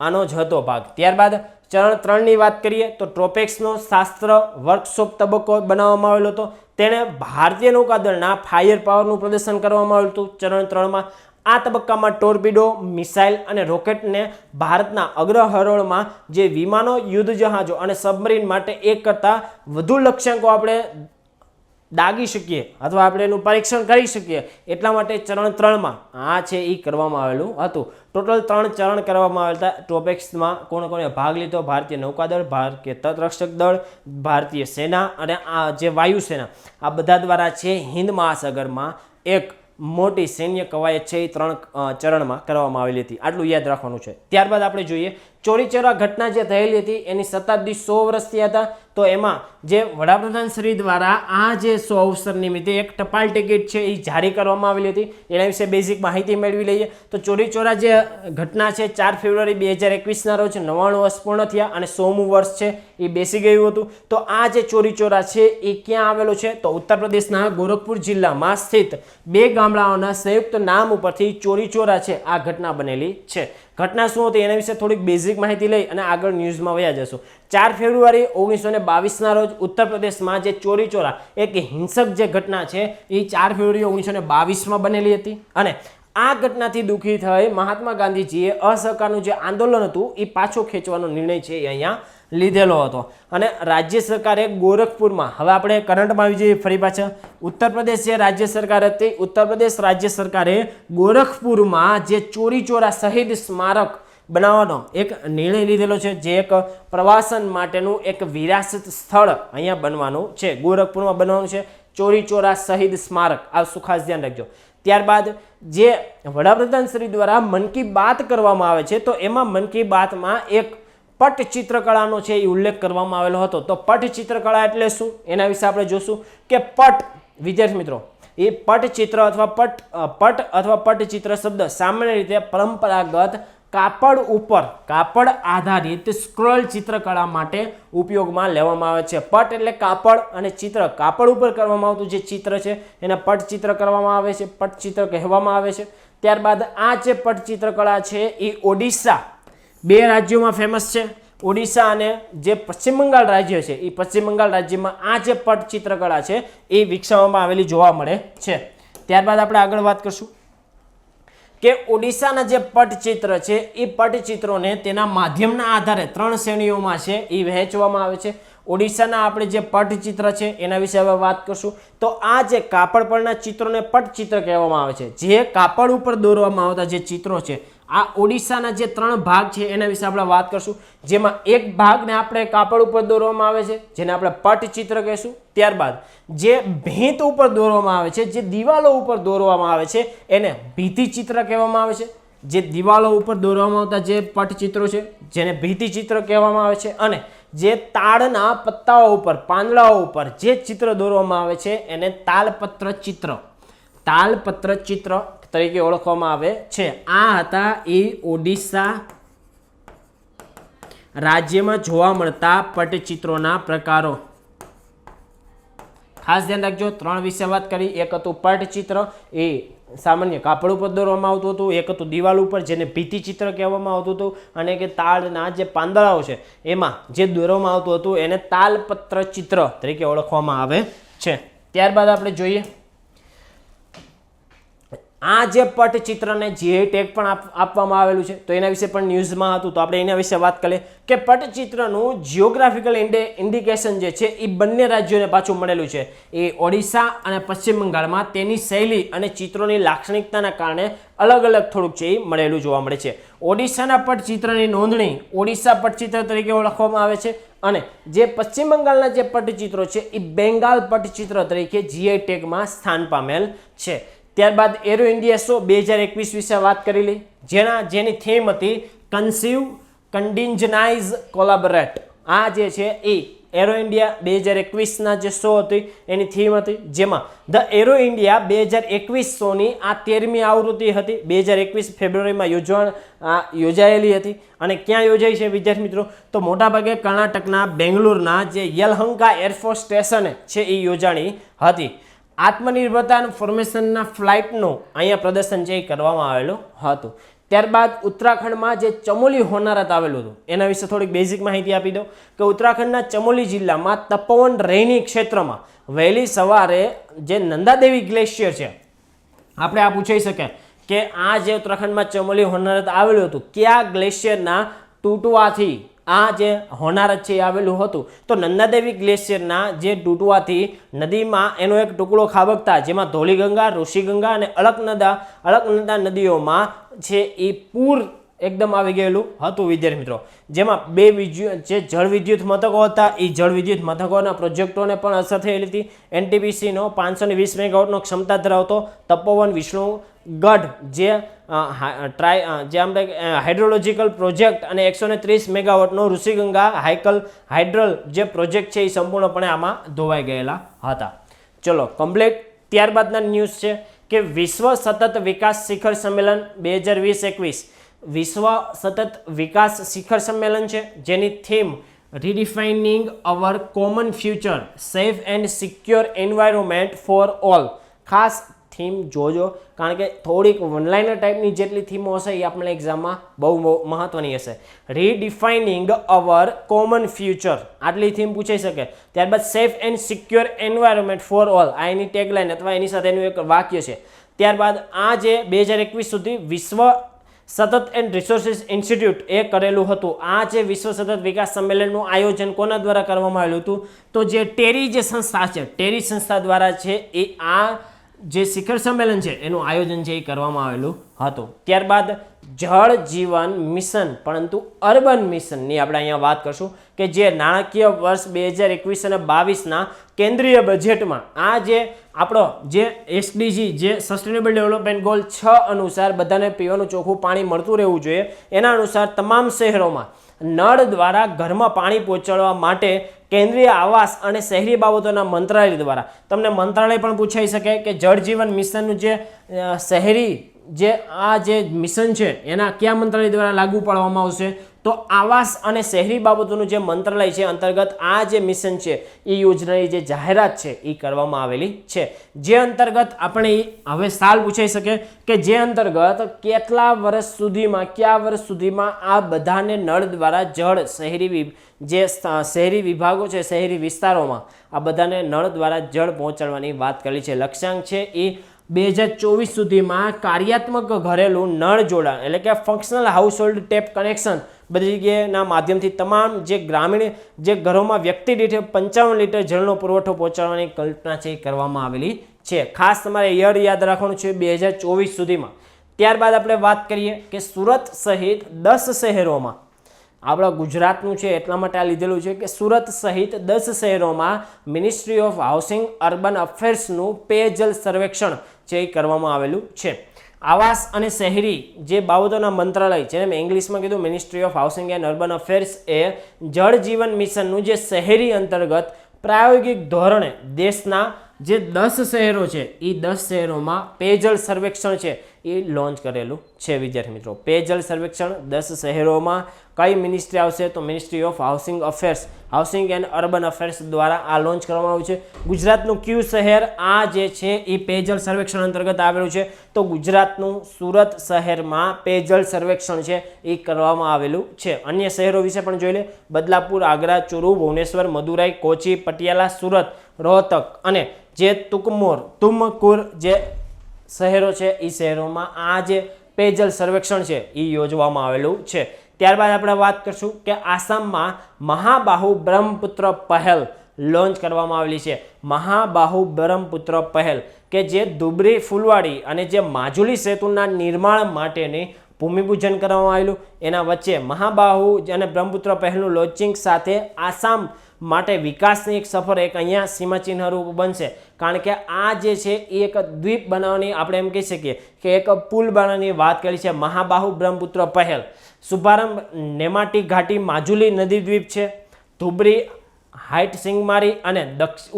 આનો જ હતો ભાગ. ત્યારબાદ ચરણ 3 ની વાત કરીએ તો ટ્રોપેક્સનો શાસ્ત્ર વર્કશોપ તબક્કો બનાવવામાં આવેલો હતો. તેણે ભારતીય નૌકાદળના ફાયર પાવરનું પ્રદર્શન કરવામાં આવ્યું હતું ચરણ 3 માં. આ તબક્કામાં ટોર્પિડો, મિસાઇલ અને રોકેટને ભારતના અગ્રહરોળમાં જે વિમાનો, યુદ્ધ જહાજો અને સબમરીન માટે એક કરતાં વધુ લક્ષ્યાંકો આપણે દાગી શકીએ અથવા આપણે એનું પરીક્ષણ કરી શકીએ એટલા માટે ચરણ 3 માં આ છે એ કરવામાં આવેલું હતું. ટોટલ 3 ચરણ કરવામાં આવેલા હતા. ટ્રોપેક્સમાં કોણે કોણે ભાગ લીધો? ભારતીય નૌકાદળ, ભારતીય તટરક્ષક દળ, ભારતીય સેના અને આ જે વાયુસેના, આ બધા દ્વારા છે હિન્દ મહાસાગરમાં એક મોટી સૈન્ય કવાયત છે એ 3 ચરણમાં કરવામાં આવેલી હતી. આટલું યાદ રાખવાનું છે. ત્યારબાદ આપણે જોઈએ ચોરી ચોરા ઘટના જે થયેલી હતી એની શતાબ્દી 100 વર્ષ થયા હતા. તો એમાં જે વડાપ્રધાન શ્રી દ્વારા આ જે 100 અવસર નિમિત્તે એક ટપાલ ટિકિટ છે એ જારી કરવામાં આવેલી હતી. એના વિશે બેઝિક માહિતી મેળવી લઈએ. તો ચોરી ચોરા જે ઘટના છે 4 ફેબ્રુઆરી 2021 ના રોજ 99 વર્ષ પૂર્ણ થયા અને 100મું વર્ષ છે એ બેસી ગયું હતું. તો આ જે ચોરી ચોરા છે એ ક્યાં આવેલો છે? તો ઉત્તર પ્રદેશના ગોરખપુર જિલ્લામાં સ્થિત 2 ગામડાઓના સંયુક્ત નામ ઉપરથી ચોરી ચોરા છે આ ઘટના બનેલી છે. ઘટના શું હતી એના વિશે થોડીક બેઝિક માહિતી લઈ અને આગળ ન્યૂઝમાં વયા જશું. 4 ફેબ્રુઆરી 1922 ના રોજ ઉત્તર પ્રદેશમાં જે ચોરી ચોરા એક હિંસક જે ઘટના છે એ 4 ફેબ્રુઆરી 1922 બનેલી હતી અને આ ઘટનાથી દુઃખી થઈ મહાત્મા ગાંધીજીએ અસહકારનું જે આંદોલન હતું એ પાછો ખેંચવાનો નિર્ણય છે એ અહીંયા લીધેલો હતો અને રાજ્ય સરકારે ગોરખપુરમાં, હવે આપણે કરંટમાં આવી જઈએ ફરી પાછા, ઉત્તર પ્રદેશ જે રાજ્ય સરકાર હતી, ઉત્તર પ્રદેશ રાજ્ય સરકારે ગોરખપુરમાં જે ચોરી ચોરા શહીદ સ્મારક બનાવવાનો એક નિર્ણય લીધેલો છે, જે એક પ્રવાસન માટેનું એક વિરાસત સ્થળ અહીંયા બનવાનું છે. ગોરખપુરમાં બનવાનું છે ચોરી ચોરા શહીદ સ્મારક. આ ખાસ ધ્યાન રાખજો. ત્યારબાદ જે વડાપ્રધાન શ્રી દ્વારા મન કી બાત કરવામાં આવે છે તો એમાં મન કી બાતમાં એક પટ ચિત્રકળાનો છે એ ઉલ્લેખ કરવામાં આવેલો હતો. તો પટ ચિત્રકળા એટલે શું એના વિશે આપણે જોશું કે પટ, વિદ્યાર્થી મિત્રો, એ પટચિત્ર અથવા પટ અથવા પટચિત્ર શબ્દ સામાન્ય રીતે પરંપરાગત કાપડ ઉપર કાપડ આધારિત સ્ક્રોલ ચિત્રકળા માટે ઉપયોગમાં લેવામાં આવે છે. પટ એટલે કાપડ અને ચિત્ર, કાપડ ઉપર કરવામાં આવતું જે ચિત્ર છે એને પટચિત્ર કરવામાં આવે છે, પટચિત્ર કહેવામાં આવે છે. ત્યારબાદ આ જે પટચિત્રકળા છે એ ઓડિશા, 2 રાજ્યોમાં ફેમસ છે. ઓડિશા અને જે પશ્ચિમ બંગાળ રાજ્ય છે એ પશ્ચિમ બંગાળ રાજ્યમાં આ જે પટચિત્રકળા છે એ વિકસાવવામાં આવેલી જોવા મળે છે. ત્યારબાદ આપણે આગળ વાત કરશું કે ઓડિશાના જે પટચિત્ર છે એ પટચિત્રોને તેના માધ્યમના આધારે 3 શ્રેણીઓમાં છે એ વહેંચવામાં આવે છે. ઓડિશાના આપણે જે પટચિત્ર છે એના વિશે હવે વાત કરશું. તો આ જે કાપડ પરના ચિત્રોને પટચિત્ર કહેવામાં આવે છે. જે કાપડ ઉપર દોરવામાં આવતા જે ચિત્રો છે, આ ઓડિશાના જે 3 ભાગ છે એના વિશે આપણે વાત કરશું, જેમાં એક ભાગને આપણે કાપડ ઉપર દોરવામાં આવે છે જેને આપણે પટચિત્ર કહીશું. ત્યારબાદ જે ભીંત ઉપર દોરવામાં આવે છે, જે દિવાલો ઉપર દોરવામાં આવે છે એને ભીંતિચિત્ર કહેવામાં આવે છે. જે દિવાલો ઉપર દોરવામાં આવતા જે પટચિત્રો છે જેને ભીંતિચિત્ર કહેવામાં આવે છે અને જે તાડના પત્તાઓ ઉપર, પાંદડાઓ ઉપર જે ચિત્ર દોરવામાં આવે છે એને તાલપત્ર ચિત્ર, તાલપત્ર ચિત્ર તરીકે ઓળખવામાં આવે છે. આ હતા એ ઓડિશા રાજ્યમાં જોવા મળતા પટચિત્રોના પ્રકારો. ખાસ ધ્યાન રાખજો 3 વિશે વાત કરી. એક હતું પટચિત્ર, એ સામાન્ય કાપડ ઉપર દોરવામાં આવતું હતું. એક હતું દિવાલ ઉપર, જેને ભીતિ ચિત્ર કહેવામાં આવતું હતું. અને કે તાળના જે પાંદડાઓ છે એમાં જે દોરવામાં આવતું હતું એને તાલપત્ર ચિત્ર તરીકે ઓળખવામાં આવે છે. ત્યારબાદ આપણે જોઈએ આ જે પટચિત્રને જીઆઈ ટેગ પણ આપવામાં આવેલું છે, તો એના વિશે પણ ન્યૂઝમાં હતું, તો આપણે એના વિશે વાત કરીએ કે પટચિત્રનું જિયોગ્રાફિકલ ઇન્ડિકેશન જે છે એ બંને રાજ્યોને પાછું મળેલું છે. એ ઓડિશા અને પશ્ચિમ બંગાળમાં તેની શૈલી અને ચિત્રોની લાક્ષણિકતાના કારણે અલગ અલગ થોડુંક છે એ મળેલું જોવા મળે છે. ઓડિશાના પટચિત્રની નોંધણી ઓડિશા પટચિત્ર તરીકે ઓળખવામાં આવે છે, અને જે પશ્ચિમ બંગાળના જે પટચિત્રો છે એ બેંગાલ પટચિત્ર તરીકે જીઆઈ ટેગમાં સ્થાન પામેલ છે. ત્યારબાદ એરો ઇન્ડિયા શો 2021 વિશે વાત કરી લઈ, જેની થીમ હતી કન્સીવ, કન્ડિન્જનાઇઝ, કોલાબરેટ. આ જે છે એ એરો ઇન્ડિયા 2021ના જે શો હતી એની થીમ હતી, જેમાં ધ એરો ઇન્ડિયા 2021 શોની આ 13મી આવૃત્તિ હતી. 2021 ફેબ્રુઆરીમાં યોજાયેલી હતી. અને ક્યાં યોજાઈ છે વિદ્યાર્થી મિત્રો? તો મોટાભાગે કર્ણાટકના બેંગ્લોરના જે યલહંકા એરફોર્સ સ્ટેશને છે એ યોજાણી હતી. આત્મનિર્ભરતા ફોર્મેશનના ફ્લાઇટનું અહીંયા પ્રદર્શન છે એ કરવામાં આવેલું હતું. ત્યારબાદ ઉત્તરાખંડમાં જે ચમોલી હોનારત આવેલું હતું એના વિશે થોડીક બેઝિક માહિતી આપી દઉં કે ઉત્તરાખંડના ચમોલી જિલ્લામાં તપોવન રૈની ક્ષેત્રમાં વહેલી સવારે જે નંદાદેવી ગ્લેશિયર છે, આપણે આ પૂછાઈ શકે કે આ જે ઉત્તરાખંડમાં ચમોલી હોનારત આવેલું હતું કયા ગ્લેશિયરના તૂટવાથી આ જે હોનારત છે એ આવેલું હતું? તો નંદાદેવી ગ્લેશિયરના જે તૂટવાથી નદીમાં એનો એક ટુકડો ખાબકતા, જેમાં ધોળીગંગા, ઋષિગંગા અને અલકનંદા નદીઓમાં છે એ પૂર એકદમ આવી ગયેલું હતું વિદ્યાર્થી મિત્રો. જેમાં જે જળ વિદ્યુત મથકો હતા એ જળ વિદ્યુત મથકોના પ્રોજેક્ટોને પણ અસર થયેલી હતી. એનટીપીસીનો 520 મેગાવોટનો ક્ષમતા ધરાવતો તપોવન વિષ્ણુગઢ જે હાઇડ્રોલોજીકલ પ્રોજેક્ટ અને 130 મેગાવોટનો ઋષિગંગા હાઇડ્રલ જે પ્રોજેક્ટ છે એ સંપૂર્ણપણે આમાં ધોવાઈ ગયેલા હતા. ચલો કમ્પ્લીટ. ત્યારબાદના ન્યૂઝ છે કે વિશ્વ સતત વિકાસ શિખર સંમેલન 2020-21 વિશ્વ સતત વિકાસ શિખર સંમેલન છે, જેની theme redefining our common future, safe and secure environment for all. ખાસ થીમ જોજો, કારણ કે થોડીક વનલાઇનર ટાઈપની જેટલી થીમો હશે એ આપણે એક્ઝામમાં બહુ મહત્વની હશે. રીડિફાઇનિંગ અવર કોમન ફ્યુચર આટલી થીમ પૂછાઈ શકે. ત્યારબાદ safe and secure environment for all, આ એની ટેગલાઇન અથવા એની સાથે એનું એક વાક્ય છે. ત્યારબાદ આ જે 2021 સુધી વિશ્વ સતત એન્ડ રિસોર્સિસ ઇન્સ્ટિટ્યૂટ એ કરેલું હતું. આ જે વિશ્વ સતત વિકાસ સંમેલનનું આયોજન કોના દ્વારા કરવામાં આવેલું હતું? તો જે ટેરી જે સંસ્થા છે, ટેરી સંસ્થા દ્વારા છે એ આ જે શિખર સંમેલન છે એનું આયોજન છે એ કરવામાં આવેલું હતું. ત્યારબાદ જળ જીવન મિશન, પરંતુ અર્બન મિશનની આપણે અહીંયા વાત કરશું કે જે નાણાકીય વર્ષ 2021 અને 22ના કેન્દ્રીય બજેટમાં આ જે આપણો જે એસડીજી જે સસ્ટેનેબલ ડેવલપમેન્ટ ગોલ 6 અનુસાર બધાને પીવાનું ચોખ્ખું પાણી મળતું રહેવું જોઈએ, એના અનુસાર તમામ શહેરોમાં નળ દ્વારા ઘરમાં પાણી પહોંચાડવા માટે કેન્દ્રીય આવાસ અને શહેરી બાબતોના મંત્રાલય દ્વારા, તમને મંત્રાલય પણ પૂછાઈ શકે કે જળ જીવન મિશનનું જે શહેરી જે આ જે મિશન છે એના કયા મંત્રાલય દ્વારા લાગુ પાડવામાં આવશે? તો આવાસ અને શહેરી બાબતોનું જે મંત્રાલય છે અંતર્ગત આ જે મિશન છે એ યોજનાની જે જાહેરાત છે એ કરવામાં આવેલી છે. જે અંતર્ગત આપણે હવે સાલ પૂછાઈ શકે કે જે અંતર્ગત કેટલા વર્ષ સુધીમાં, કયા વર્ષ સુધીમાં આ બધાને નળ દ્વારા જળ શહેરી વિભાગો છે, શહેરી વિસ્તારોમાં આ બધાને નળ દ્વારા જળ પહોંચાડવાની વાત કરી છે. લક્ષ્યાંક છે એ 2024 સુધીમાં કાર્યાત્મક ઘરેલું નળ જોડાણ એટલે કે ફંક્શનલ હાઉસહોલ્ડ ટેપ કનેક્શન બધી જગ્યાના માધ્યમથી તમામ જે ગ્રામીણ જે ઘરોમાં વ્યક્તિ દીઠ 55 લીટર જળનો પુરવઠો પહોંચાડવાની કલ્પના છે એ કરવામાં આવેલી છે. ખાસ તમારે યર યાદ રાખવાનું છે 2024 સુધીમાં. ત્યારબાદ આપણે વાત કરીએ કે સુરત સહિત 10 શહેરોમાં, આપણા ગુજરાતનું છે એટલા માટે આ લીધેલું છે કે સુરત સહિત 10 શહેરોમાં મિનિસ્ટ્રી ઓફ હાઉસિંગ અર્બન અફેર્સનું પેયજલ સર્વેક્ષણ છે એ કરવામાં આવેલું છે. આવાસ અને શહેરી જે બાબતોના મંત્રાલય, જેને મેં ઇંગ્લિશમાં કીધું ministry of housing and urban affairs, એ જળ જીવન મિશનનું જે શહેરી અંતર્ગત પ્રાયોગિક ધોરણે દેશના જે 10 શહેરો છે એ 10 શહેરોમાં પેયજલ સર્વેક્ષણ છે એ લોન્ચ કરેલું છે વિદ્યાર્થી મિત્રો. પેયજલ સર્વેક્ષણ 10 શહેરોમાં કઈ મિનિસ્ટ્રી આવશે? તો ministry of housing and urban affairs દ્વારા આ લોન્ચ કરવામાં આવ્યું છે. ગુજરાતનું કયું શહેર આ જે છે એ પેયજલ સર્વેક્ષણ અંતર્ગત આવેલું છે? તો ગુજરાતનું સુરત શહેરમાં પેયજલ સર્વેક્ષણ છે એ કરવામાં આવેલું છે. અન્ય શહેરો વિશે પણ જોઈ લે. બદલાપુર, આગ્રા, ચુરુ, ભુવનેશ્વર, મદુરાઈ, કોચી, પટિયાલા, સુરત, રોહતક અને જે તુમકુર જે શહેરો છે એ શહેરોમાં આ જે પેયજલ સર્વેક્ષણ છે એ યોજવામાં આવેલું છે. ત્યારબાદ આપણે વાત કરશું કે આસામમાં મહાબાહુ બ્રહ્મપુત્ર પહેલ લોન્ચ કરવામાં આવેલી છે. મહાબાહુ બ્રહ્મપુત્ર પહેલ કે જે ધુબરી, ફૂલવાડી અને જે માજુલી સેતુના નિર્માણ માટેની ભૂમિપૂજન કરવામાં આવેલું. એના વચ્ચે મહાબાહુ અને બ્રહ્મપુત્ર પહેલનું લોન્ચિંગ સાથે આસામ માટે વિકાસની એક સફર એક અહીંયા સીમાચિહ્નરૂપ બનશે. કારણ કે આ જે છે એ એક દ્વીપ બનાવવાની આપણે એમ કહી શકીએ કે એક પુલ બનાવવાની વાત કરી છે. મહાબાહુ બ્રહ્મપુત્ર પહેલ શુભારંભ નેમાટી ઘાટી માજુલી નદી દ્વીપ છે. ધુબરી, હાઇટ સિંગમારી અને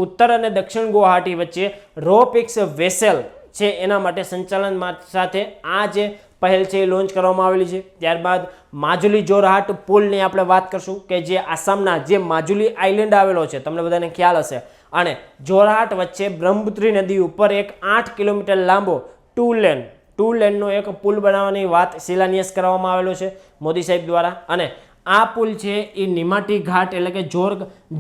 ઉત્તર અને દક્ષિણ ગુવાહાટી વચ્ચે રો પિક્સ વેસેલ છે એના માટે સંચાલન સાથે આ જે પહેલ છે એ લોન્ચ કરવામાં આવેલી છે. ત્યારબાદ માજુલી જોરહાટ પુલની આપણે વાત કરશું કે જે આસામના જે માજુલી આઇલેન્ડ આવેલો છે તમને બધાને ખ્યાલ હશે અને જોરહાટ વચ્ચે બ્રહ્મપુત્રી નદી ઉપર એક 8 કિલોમીટર લાંબો ટુ લેનનો એક પુલ બનાવવાની વાત શિલાન્યાસ કરવામાં આવેલો છે મોદી સાહેબ દ્વારા. અને આ પુલ છે એ નિમાટી ઘાટ એટલે કે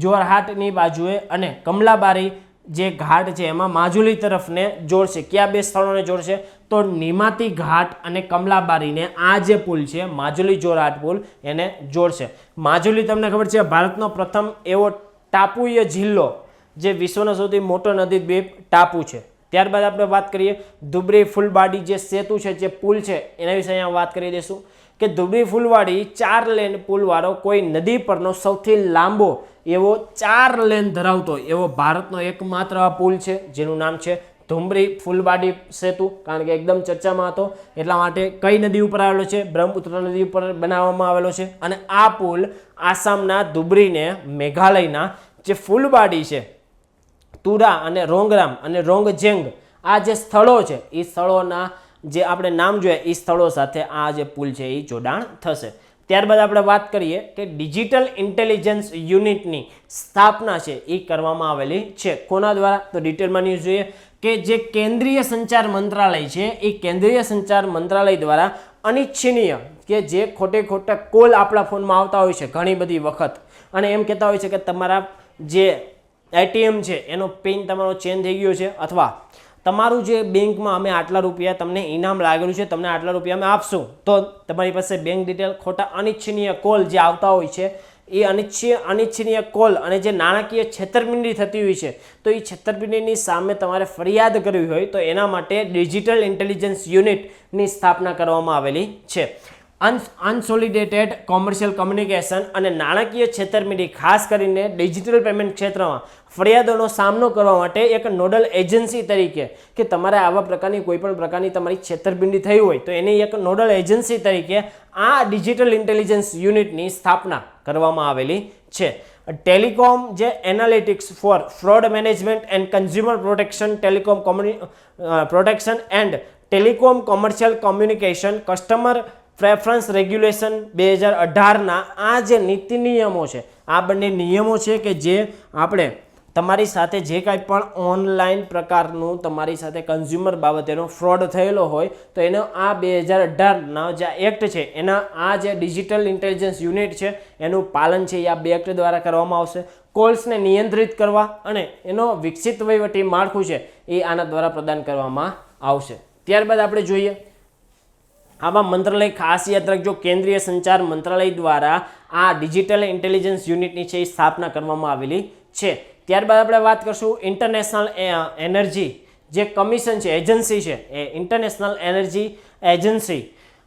જોરહાટની બાજુએ અને કમલાબારી જે ઘાટ છે એમાં માજુલી તરફને જોડશે. કયા બે સ્થળોને જોડશે? તો નિમાતી ઘાટ અને કમલાબારીને આ જે પુલ છે માજુલી જોરહાટ પુલ એને જોડશે. માજુલી તમને ખબર છે ભારતનો પ્રથમ એવો ટાપુય જિલ્લો જે વિશ્વનો સૌથી મોટો નદી દ્વીપ ટાપુ છે. ત્યારબાદ આપણે વાત કરીએ ધુબરી ફૂલવાડી જે સેતુ છે જે પુલ છે એના વિશે અહીંયા વાત કરી દઈશું કે ધુબરી ફૂલવાડી 4 લેન પુલવાળો કોઈ નદી પરનો સૌથી લાંબો એવો 4 લેન ધરાવતો એવો ભારતનો એકમાત્ર પુલ છે જેનું નામ છે ધુબરી ફૂલવાડી સેતુ. કારણ કે એકદમ ચર્ચામાં હતો એટલા માટે કઈ નદી ઉપર આવેલો છે? બ્રહ્મપુત્ર નદી ઉપર બનાવવામાં આવેલો છે. અને આ પુલ આસામના ધુબરીને મેઘાલયના જે ફૂલવાડી છે તુરા અને રોંગરામ અને રોંગજેંગ આ જે સ્થળો છે એ સ્થળોના જે આપણે નામ જોઈએ એ સ્થળો સાથે આ જે પુલ છે એ જોડાણ થશે. ત્યારબાદ આપણે વાત કરીએ કે ડિજિટલ ઇન્ટેલિજન્સ યુનિટની સ્થાપના છે એ કરવામાં આવેલી છે. કોના દ્વારા? તો ડિટેલમાં ન્યૂઝ જોઈએ કે જે કેન્દ્રીય સંચાર મંત્રાલય છે એ કેન્દ્રીય સંચાર મંત્રાલય દ્વારા અનિચ્છનીય કે જે ખોટા કોલ આપણા ફોનમાં આવતા હોય છે ઘણી બધી વખત અને એમ કહેતા હોય છે કે તમારા જે એટીએમ છે એનો પિન તમારો ચેન્જ થઈ ગયો છે અથવા તમારું જે બેંકમાં અમે આટલા રૂપિયા તમને ઇનામ લાગેલું છે તમને આટલા રૂપિયા અમે આપશું તો તમારી પાસે બેંક ડિટેલ ખોટા અનિચ્છનીય કોલ જે આવતા હોય છે એ અનિચ્છનીય કોલ અને જે નાણાકીય છેતરપિંડી થતી હોય છે તો એ છેતરપિંડીની સામે તમારે ફરિયાદ કરવી હોય તો એના માટે ડિજિટલ ઇન્ટેલિજન્સ યુનિટની સ્થાપના કરવામાં આવેલી છે. અનસોલિડેટેડ કોમર્શિયલ કમ્યુનિકેશન અને નાણાકીય છેતરપિંડી ખાસ કરીને ડિજિટલ પેમેન્ટ ક્ષેત્રમાં ફરિયાદોનો સામનો કરવા માટે એક નોડલ એજન્સી તરીકે કે તમારે આવા પ્રકારની કોઈ પણ પ્રકારની તમારી છેતરપિંડી થઈ હોય તો એની એક નોડલ એજન્સી તરીકે આ ડિજિટલ ઇન્ટેલિજન્સ યુનિટની સ્થાપના કરવામાં આવેલી છે. ટેલિકોમ જે analytics for fraud management and consumer protection and telecom commercial communication customer preference regulation 2018ના આ જે નીતિ નિયમો છે આ બંને નિયમો છે કે જે આપણે તમારી સાથે જે કાંઈ પણ ઓનલાઈન પ્રકારનું તમારી સાથે કન્ઝ્યુમર બાબતેનો ફ્રોડ થયેલો હોય તો એનો આ 2018ના જે એક્ટ છે એના આ જે ડિજિટલ ઇન્ટેલિજન્સ યુનિટ છે એનું પાલન છે એ આ બે એક્ટ દ્વારા કરવામાં આવશે. કોલ્સને નિયંત્રિત કરવા અને એનો વિકસિત વહીવટી માળખું છે એ આના દ્વારા પ્રદાન કરવામાં આવશે. ત્યારબાદ આપણે જોઈએ આમાં મંત્રાલય ખાસ યાદ રાખજો કેન્દ્રીય સંચાર મંત્રાલય દ્વારા આ ડિજિટલ ઇન્ટેલિજન્સ યુનિટની છે એ સ્થાપના કરવામાં આવેલી છે. ત્યારબાદ આપણે વાત કરશું ઇન્ટરનેશનલ એનર્જી જે કમિશન છે એજન્સી છે એ ઇન્ટરનેશનલ એનર્જી એજન્સી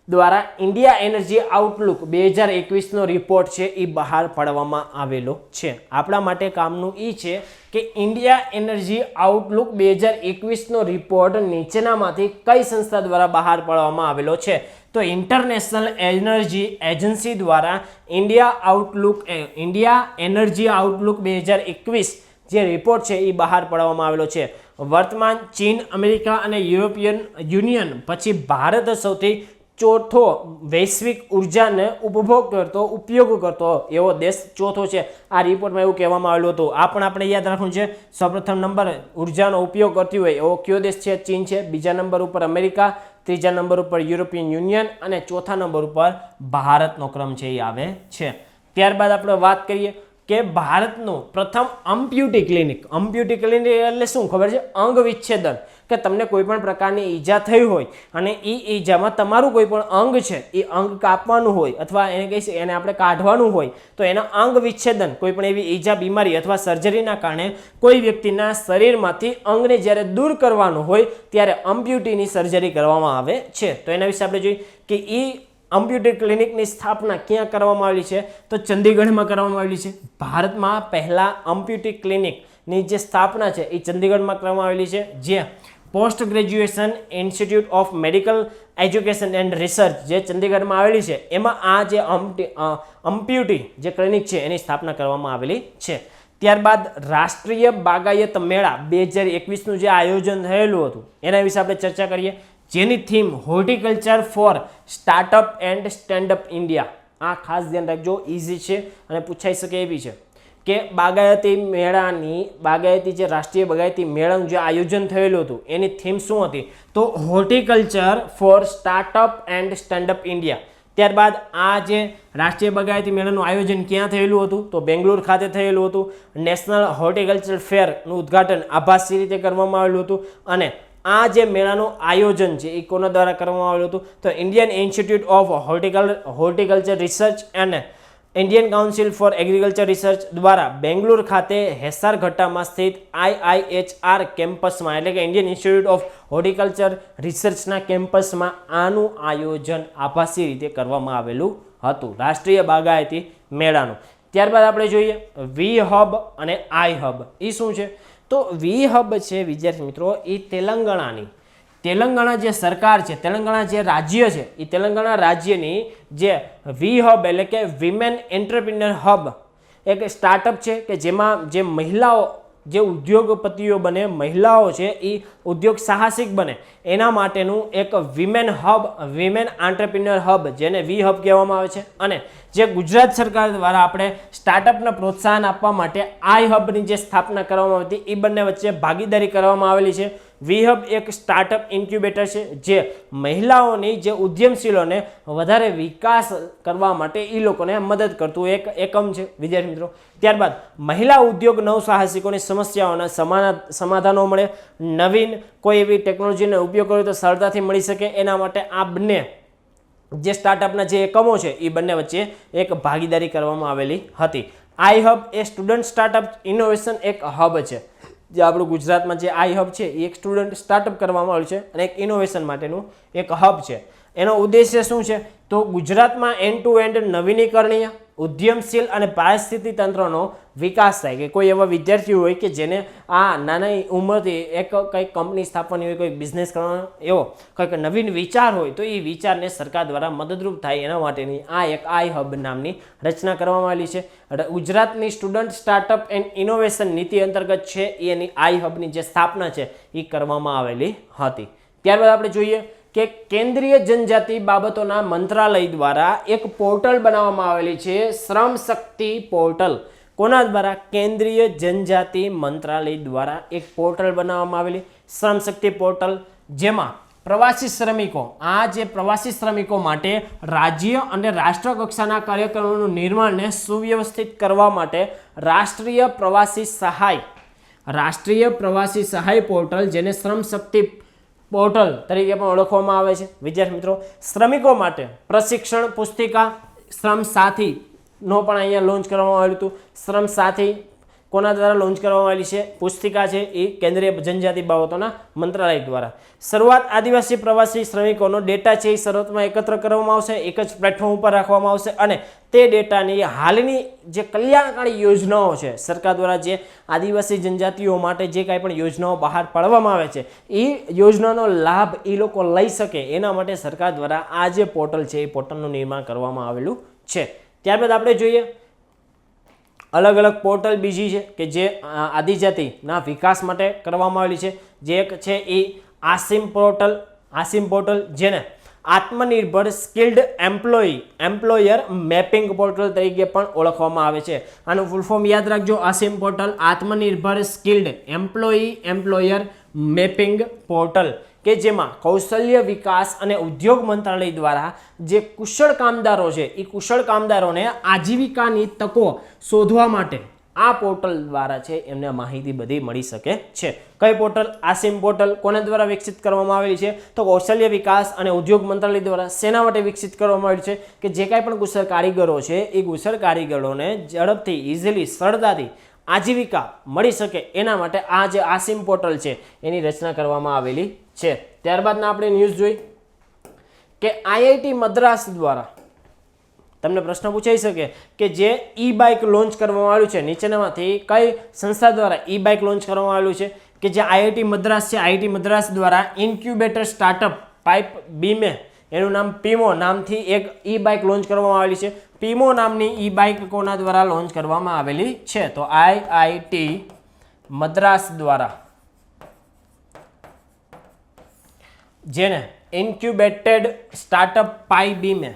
દ્વારા ઇન્ડિયા એનર્જી આઉટલુક 2021નો રિપોર્ટ છે એ બહાર પાડવામાં આવેલો છે. આપણા માટે કામનું એ છે કે ઇન્ડિયા એનર્જી આઉટલુક 2021નો રિપોર્ટ નીચેનામાંથી કઈ સંસ્થા દ્વારા બહાર પાડવામાં આવેલો છે? તો ઇન્ટરનેશનલ એનર્જી એજન્સી દ્વારા ઇન્ડિયા એનર્જી આઉટલુક 2021 જે રિપોર્ટ છે એ બહાર પાડવામાં આવેલો છે. વર્તમાન ચીન, અમેરિકા અને યુરોપિયન યુનિયન પછી ભારત સૌથી ચોથો વૈશ્વિક ઉર્જાને ઉપયોગ કરતો એવો દેશ ચોથો છે. આ રિપોર્ટમાં એવું કહેવામાં આવેલું હતું. આ પણ આપણે યાદ રાખવું છે. સૌપ્રથમ નંબર ઉર્જાનો ઉપયોગ કરતી હોય એવો કયો દેશ છે? ચીન છે. બીજા નંબર ઉપર અમેરિકા, ત્રીજા નંબર ઉપર યુરોપિયન યુનિયન અને ચોથા નંબર ઉપર ભારતનો ક્રમ છે એ આવે છે. ત્યારબાદ આપણે વાત કરીએ કે ભારતનું પ્રથમ અમ્પ્યુટી ક્લિનિક એટલે શું ખબર છે? અંગ વિચ્છેદન. કે તમને કોઈ પણ પ્રકારની ઈજા થઈ હોય અને એ ઈજામાં તમારું કોઈ પણ અંગ છે એ અંગ કાપવાનું હોય અથવા એને આપણે કાઢવાનું હોય તો એના અંગ વિચ્છેદન, કોઈ પણ એવી ઈજા, બીમારી અથવા સર્જરીના કારણે કોઈ વ્યક્તિના શરીરમાંથી અંગને જ્યારે દૂર કરવાનું હોય ત્યારે અમ્પ્યુટીની સર્જરી કરવામાં આવે છે. તો એના વિશે આપણે જોઈએ કે અમ્પ્યુટી ક્લિનિકની સ્થાપના ક્યાં કરવામાં આવેલી છે? તો ચંદીગઢમાં કરવામાં આવેલી છે. ભારતમાં પહેલા અમ્પ્યુટી ક્લિનિકની જે સ્થાપના છે એ ચંદીગઢમાં કરવામાં આવેલી છે. જે post graduation institute of medical education and research જે ચંદીગઢમાં આવેલી છે એમાં આ જે અમ્પ્યુટી જે ક્લિનિક છે એની સ્થાપના કરવામાં આવેલી છે. ત્યારબાદ રાષ્ટ્રીય બાગાયત મેળા 2021નું જે આયોજન થયેલું હતું એના વિશે આપણે ચર્ચા કરીએ. જેની theme horticulture for startup and standup India. આ ખાસ ધ્યાન રાખજો, ઇઝી છે અને પૂછાઈ શકે એવી છે કે બાગાયતી જે રાષ્ટ્રીય બાગાયતી મેળાનું જે આયોજન થયેલું હતું એની થીમ શું હતી? તો horticulture for startup and standup India. ત્યારબાદ આ જે રાષ્ટ્રીય બાગાયતી મેળાનું આયોજન ક્યાં થયેલું હતું? તો બેંગ્લોર ખાતે થયેલું હતું. નેશનલ હોર્ટિકલ્ચર ફેરનું ઉદ્ઘાટન આભાસી રીતે કરવામાં આવેલું હતું. અને આ જે મેળાનું આયોજન છે એ કોના દ્વારા કરવામાં આવેલું હતું? તો Indian institute of horticulture research અને Indian council for agriculture research દ્વારા બેંગ્લોર ખાતે હેસારઘટ્ટામાં સ્થિત IIHR કેમ્પસમાં એટલે કે ઇન્ડિયન ઇન્સ્ટિટ્યૂટ ઓફ હોર્ટિકલ્ચર રિસર્ચના કેમ્પસમાં આનું આયોજન આભાસી રીતે કરવામાં આવેલું હતું રાષ્ટ્રીય બાગાયતી મેળાનું. ત્યારબાદ આપણે જોઈએ વી હબ અને આઈ હબ. એ શું છે? તો વી હબ છે વિદ્યાર્થી મિત્રો એ તેલંગાણા જે સરકાર છે, તેલંગાણા જે રાજ્ય છે એ તેલંગાણા રાજ્યની જે વી હબ એટલે કે વિમેન એન્ટરપ્રિન્યોર હબ એક સ્ટાર્ટઅપ છે કે જેમાં જે મહિલાઓ જે ઉદ્યોગપતિઓ બને, મહિલાઓ છે એ ઉદ્યોગ સાહસિક બને એના માટેનું એક વિમેન એન્ટરપ્રિન્યોર હબ જેને વી હબ કહેવામાં આવે છે. અને જે ગુજરાત સરકાર દ્વારા આપણે સ્ટાર્ટઅપને પ્રોત્સાહન આપવા માટે આઈ હબની જે સ્થાપના કરવામાં આવી હતી એ બંને વચ્ચે ભાગીદારી કરવામાં આવેલી છે. વી હબ એક સ્ટાર્ટઅપ ઇન્ક્યુબેટર છે જે મહિલાઓની જે ઉદ્યમશીલોને વધારે વિકાસ કરવા માટે એ લોકોને મદદ કરતું એક એકમ છે વિદ્યાર્થી મિત્રો. ત્યારબાદ મહિલા ઉદ્યોગ નવસાહસિકોની સમસ્યાઓના સમાધાનો મળે, નવીન કોઈ એવી ટેકનોલોજીનો ઉપયોગ કર્યો તો સરળતાથી મળી શકે એના માટે આ બંને જે સ્ટાર્ટઅપના જે એકમો છે એ બંને વચ્ચે એક ભાગીદારી કરવામાં આવેલી હતી. આઈ હબ એ સ્ટુડન્ટ સ્ટાર્ટઅપ ઇનોવેશન એક હબ છે. જે આપણું ગુજરાતમાં જે આઈ હબ છે એ એક સ્ટુડન્ટ સ્ટાર્ટઅપ કરવામાં આવ્યું છે અને એક ઇનોવેશન માટેનું એક હબ છે. એનો ઉદ્દેશ્ય શું છે? તો ગુજરાતમાં એન્ડ ટુ એન્ડ નવીનીકરણીય, ઉદ્યમશીલ અને પારિસ્થિતિક તંત્રનો વિકાસ થાય. કે કોઈ એવા વિદ્યાર્થીઓ હોય કે જેને આ નાની ઉંમરથી એક કંઈક કંપની સ્થાપવાની હોય, કોઈ બિઝનેસ કરવાનો એવો કંઈક નવીન વિચાર હોય તો એ વિચારને સરકાર દ્વારા મદદરૂપ થાય એના માટેની આ એક આઈ હબ નામની રચના કરવામાં આવેલી છે. ગુજરાતની સ્ટુડન્ટ સ્ટાર્ટઅપ એન્ડ ઇનોવેશન નીતિ અંતર્ગત છે એની આઈ હબની જે સ્થાપના છે એ કરવામાં આવેલી હતી. ત્યારબાદ આપણે જોઈએ કે કેન્દ્રીય જનજાતિ બાબતોના મંત્રાલય દ્વારા એક પોર્ટલ બનાવવામાં આવેલી છે, શ્રમ શક્તિ પોર્ટલ. કોના દ્વારા? કેન્દ્રીય જનજાતિ મંત્રાલય દ્વારા એક પોર્ટલ બનાવવામાં આવેલી શ્રમ શક્તિ પોર્ટલ. જેમાં પ્રવાસી શ્રમિકો, આ જે પ્રવાસી શ્રમિકો માટે રાજ્ય અને રાષ્ટ્ર કક્ષાના કાર્યક્રમોનું નિર્માણને સુવ્યવસ્થિત કરવા માટે રાષ્ટ્રીય પ્રવાસી સહાય પોર્ટલ જેને શ્રમ શક્તિ પોર્ટલ તરીકે પણ ઓળખવામાં આવે છે. વિદ્યાર્થી મિત્રો, શ્રમિકો માટે પ્રશિક્ષણ પુસ્તિકા શ્રમ સાથીનો પણ અહીંયા લોન્ચ કરવામાં આવેલું હતું. શ્રમ સાથી કોના દ્વારા લોન્ચ કરવામાં આવેલી છે? પુસ્તિકા છે એ કેન્દ્રીય જનજાતિ બાબતોના મંત્રાલય દ્વારા. શરૂઆત આદિવાસી પ્રવાસી શ્રમિકોનો ડેટા છે એ શરૂઆતમાં એકત્ર કરવામાં આવશે, એક જ પ્લેટફોર્મ ઉપર રાખવામાં આવશે અને તે ડેટાની હાલની જે કલ્યાણકારી યોજનાઓ છે સરકાર દ્વારા જે આદિવાસી જનજાતિઓ માટે જે કાંઈ પણ યોજનાઓ બહાર પાડવામાં આવે છે એ યોજનાનો લાભ એ લોકો લઈ શકે એના માટે સરકાર દ્વારા આ જે પોર્ટલ છે એ પોર્ટલનું નિર્માણ કરવામાં આવેલું છે. ત્યારબાદ આપણે જોઈએ અલગ અલગ પોર્ટલ બીજી છે કે જે આદિજાતિના વિકાસ માટે કરવામાં આવેલી છે. જે એક છે એ આસિમ પોર્ટલ જેને આત્મનિર્ભર સ્કિલ્ડ એમ્પ્લોયર મેપિંગ પોર્ટલ તરીકે પણ ઓળખવામાં આવે છે. આનું ફૂલ ફોર્મ યાદ રાખજો, આસિમ પોર્ટલ આત્મનિર્ભર સ્કિલ્ડ એમ્પ્લોયર મેપિંગ પોર્ટલ, કે જેમાં કૌશલ્ય વિકાસ અને ઉદ્યોગ મંત્રાલય દ્વારા જે કુશળ કામદારો છે એ કુશળ કામદારોને આજીવિકાની તકો શોધવા માટે આ પોર્ટલ દ્વારા છે એમને માહિતી બધી મળી શકે છે. કઈ પોર્ટલ? આસિમ પોર્ટલ. કોના દ્વારા વિકસિત કરવામાં આવેલી છે? તો કૌશલ્ય વિકાસ અને ઉદ્યોગ મંત્રાલય દ્વારા. શેના માટે વિકસિત કરવામાં આવેલી છે? કે જે કાંઈ પણ કુશળ કારીગરો છે એ કુશળ કારીગરોને ઝડપથી ઇઝીલી સરળતાથી આજીવિકા મળી શકે એના માટે આ જે આસિમ પોર્ટલ છે એની રચના કરવામાં આવેલી છે. ત્યારબાદના આપણે ન્યૂઝ જોઈ કે આઈઆઈટી મદ્રાસ દ્વારા તમને પ્રશ્ન પૂછાઈ શકે કે જે ઈ બાઇક લોન્ચ કરવામાં આવ્યું છે નીચેનામાંથી કઈ સંસ્થા દ્વારા ઈ બાઇક લોન્ચ કરવામાં આવ્યું છે? કે જે આઈઆઈટી મદ્રાસ છે, આઈઆઈટી મદ્રાસ દ્વારા ઇન્ક્યુબેટર સ્ટાર્ટઅપ પાઇપ બીમે, એનું નામ પીમો નામથી એક ઈ બાઇક લોન્ચ કરવામાં આવેલી છે. પીમો નામની ઈ બાઇક કોના દ્વારા લોન્ચ કરવામાં આવેલી છે? તો આઈઆઈટી મદ્રાસ દ્વારા, જેને ઇન્ક્યુબેટેડ સ્ટાર્ટઅપ પાઈ બીમે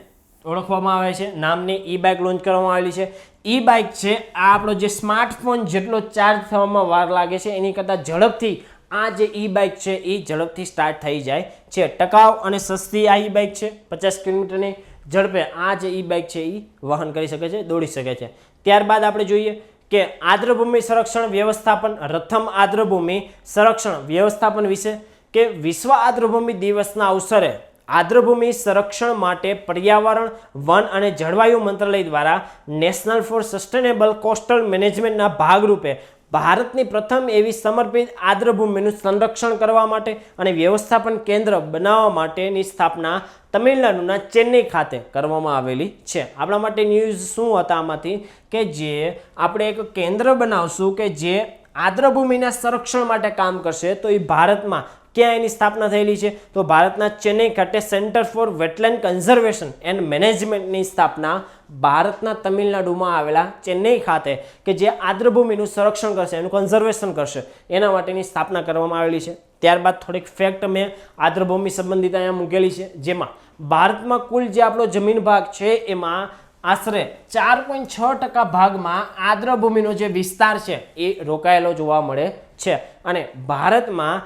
ઓળખવામાં આવે છે નામની ઈ બાઇક લોન્ચ કરવામાં આવેલી છે. ઈ બાઇક છે આ આપણો જે સ્માર્ટફોન જેટલો ચાર્જ થવામાં વાર લાગે છે એની કરતાં ઝડપથી આ જે ઈ બાઇક છે એ ઝડપથી સ્ટાર્ટ થઈ જાય છે. ટકાઉ અને સસ્તી આ ઈ બાઇક છે. 50 કિલોમીટરની ઝડપે આ જે ઈ બાઇક છે એ વહન કરી શકે છે, દોડી શકે છે. ત્યારબાદ આપણે જોઈએ કે આર્દ્રભૂમિ સંરક્ષણ વ્યવસ્થાપન, રથમ આર્દ્રભૂમિ સંરક્ષણ વ્યવસ્થાપન વિશે, કે વિશ્વ આર્દ્રભૂમિ દિવસના અવસરે આર્દ્રભૂમિ સંરક્ષણ માટે પર્યાવરણ, વન અને જળવાયુ મંત્રાલય દ્વારા નેશનલ ફોર સસ્ટેનેબલ કોસ્ટલ મેનેજમેન્ટના ભાગરૂપે ભારતની પ્રથમ એવી સમર્પિત આર્દ્રભૂમિનું સંરક્ષણ કરવા માટે અને વ્યવસ્થાપન કેન્દ્ર બનાવવા માટેની સ્થાપના તમિલનાડુના ચેન્નઈ ખાતે કરવામાં આવેલી છે. આપણા માટે ન્યૂઝ શું હતા આમાંથી? કે જે આપણે એક કેન્દ્ર બનાવશું કે જે આર્દ્રભૂમિના સંરક્ષણ માટે કામ કરશે, તો એ ભારતમાં ક્યાં એની સ્થાપના થયેલી છે? તો ભારતના ચેન્નઈ ખાતે centre for wetland conservation and મેનેજમેન્ટની સ્થાપના ભારતના તમિલનાડુમાં આવેલા ચેન્નઈ ખાતે, કે જે આર્દ્રભૂમિનું સંરક્ષણ કરશે, એનું કન્ઝર્વેશન કરશે, એના માટેની સ્થાપના કરવામાં આવેલી છે. ત્યારબાદ થોડીક ફેક્ટ મેં આર્દ્રભૂમિ સંબંધિત અહીંયા મૂકેલી છે, જેમાં ભારતમાં કુલ જે આપણો જમીન ભાગ છે એમાં આશરે 4.6% ભાગમાં આર્દ્રભૂમિનો જે વિસ્તાર છે એ રોકાયેલો જોવા મળે છે. અને ભારતમાં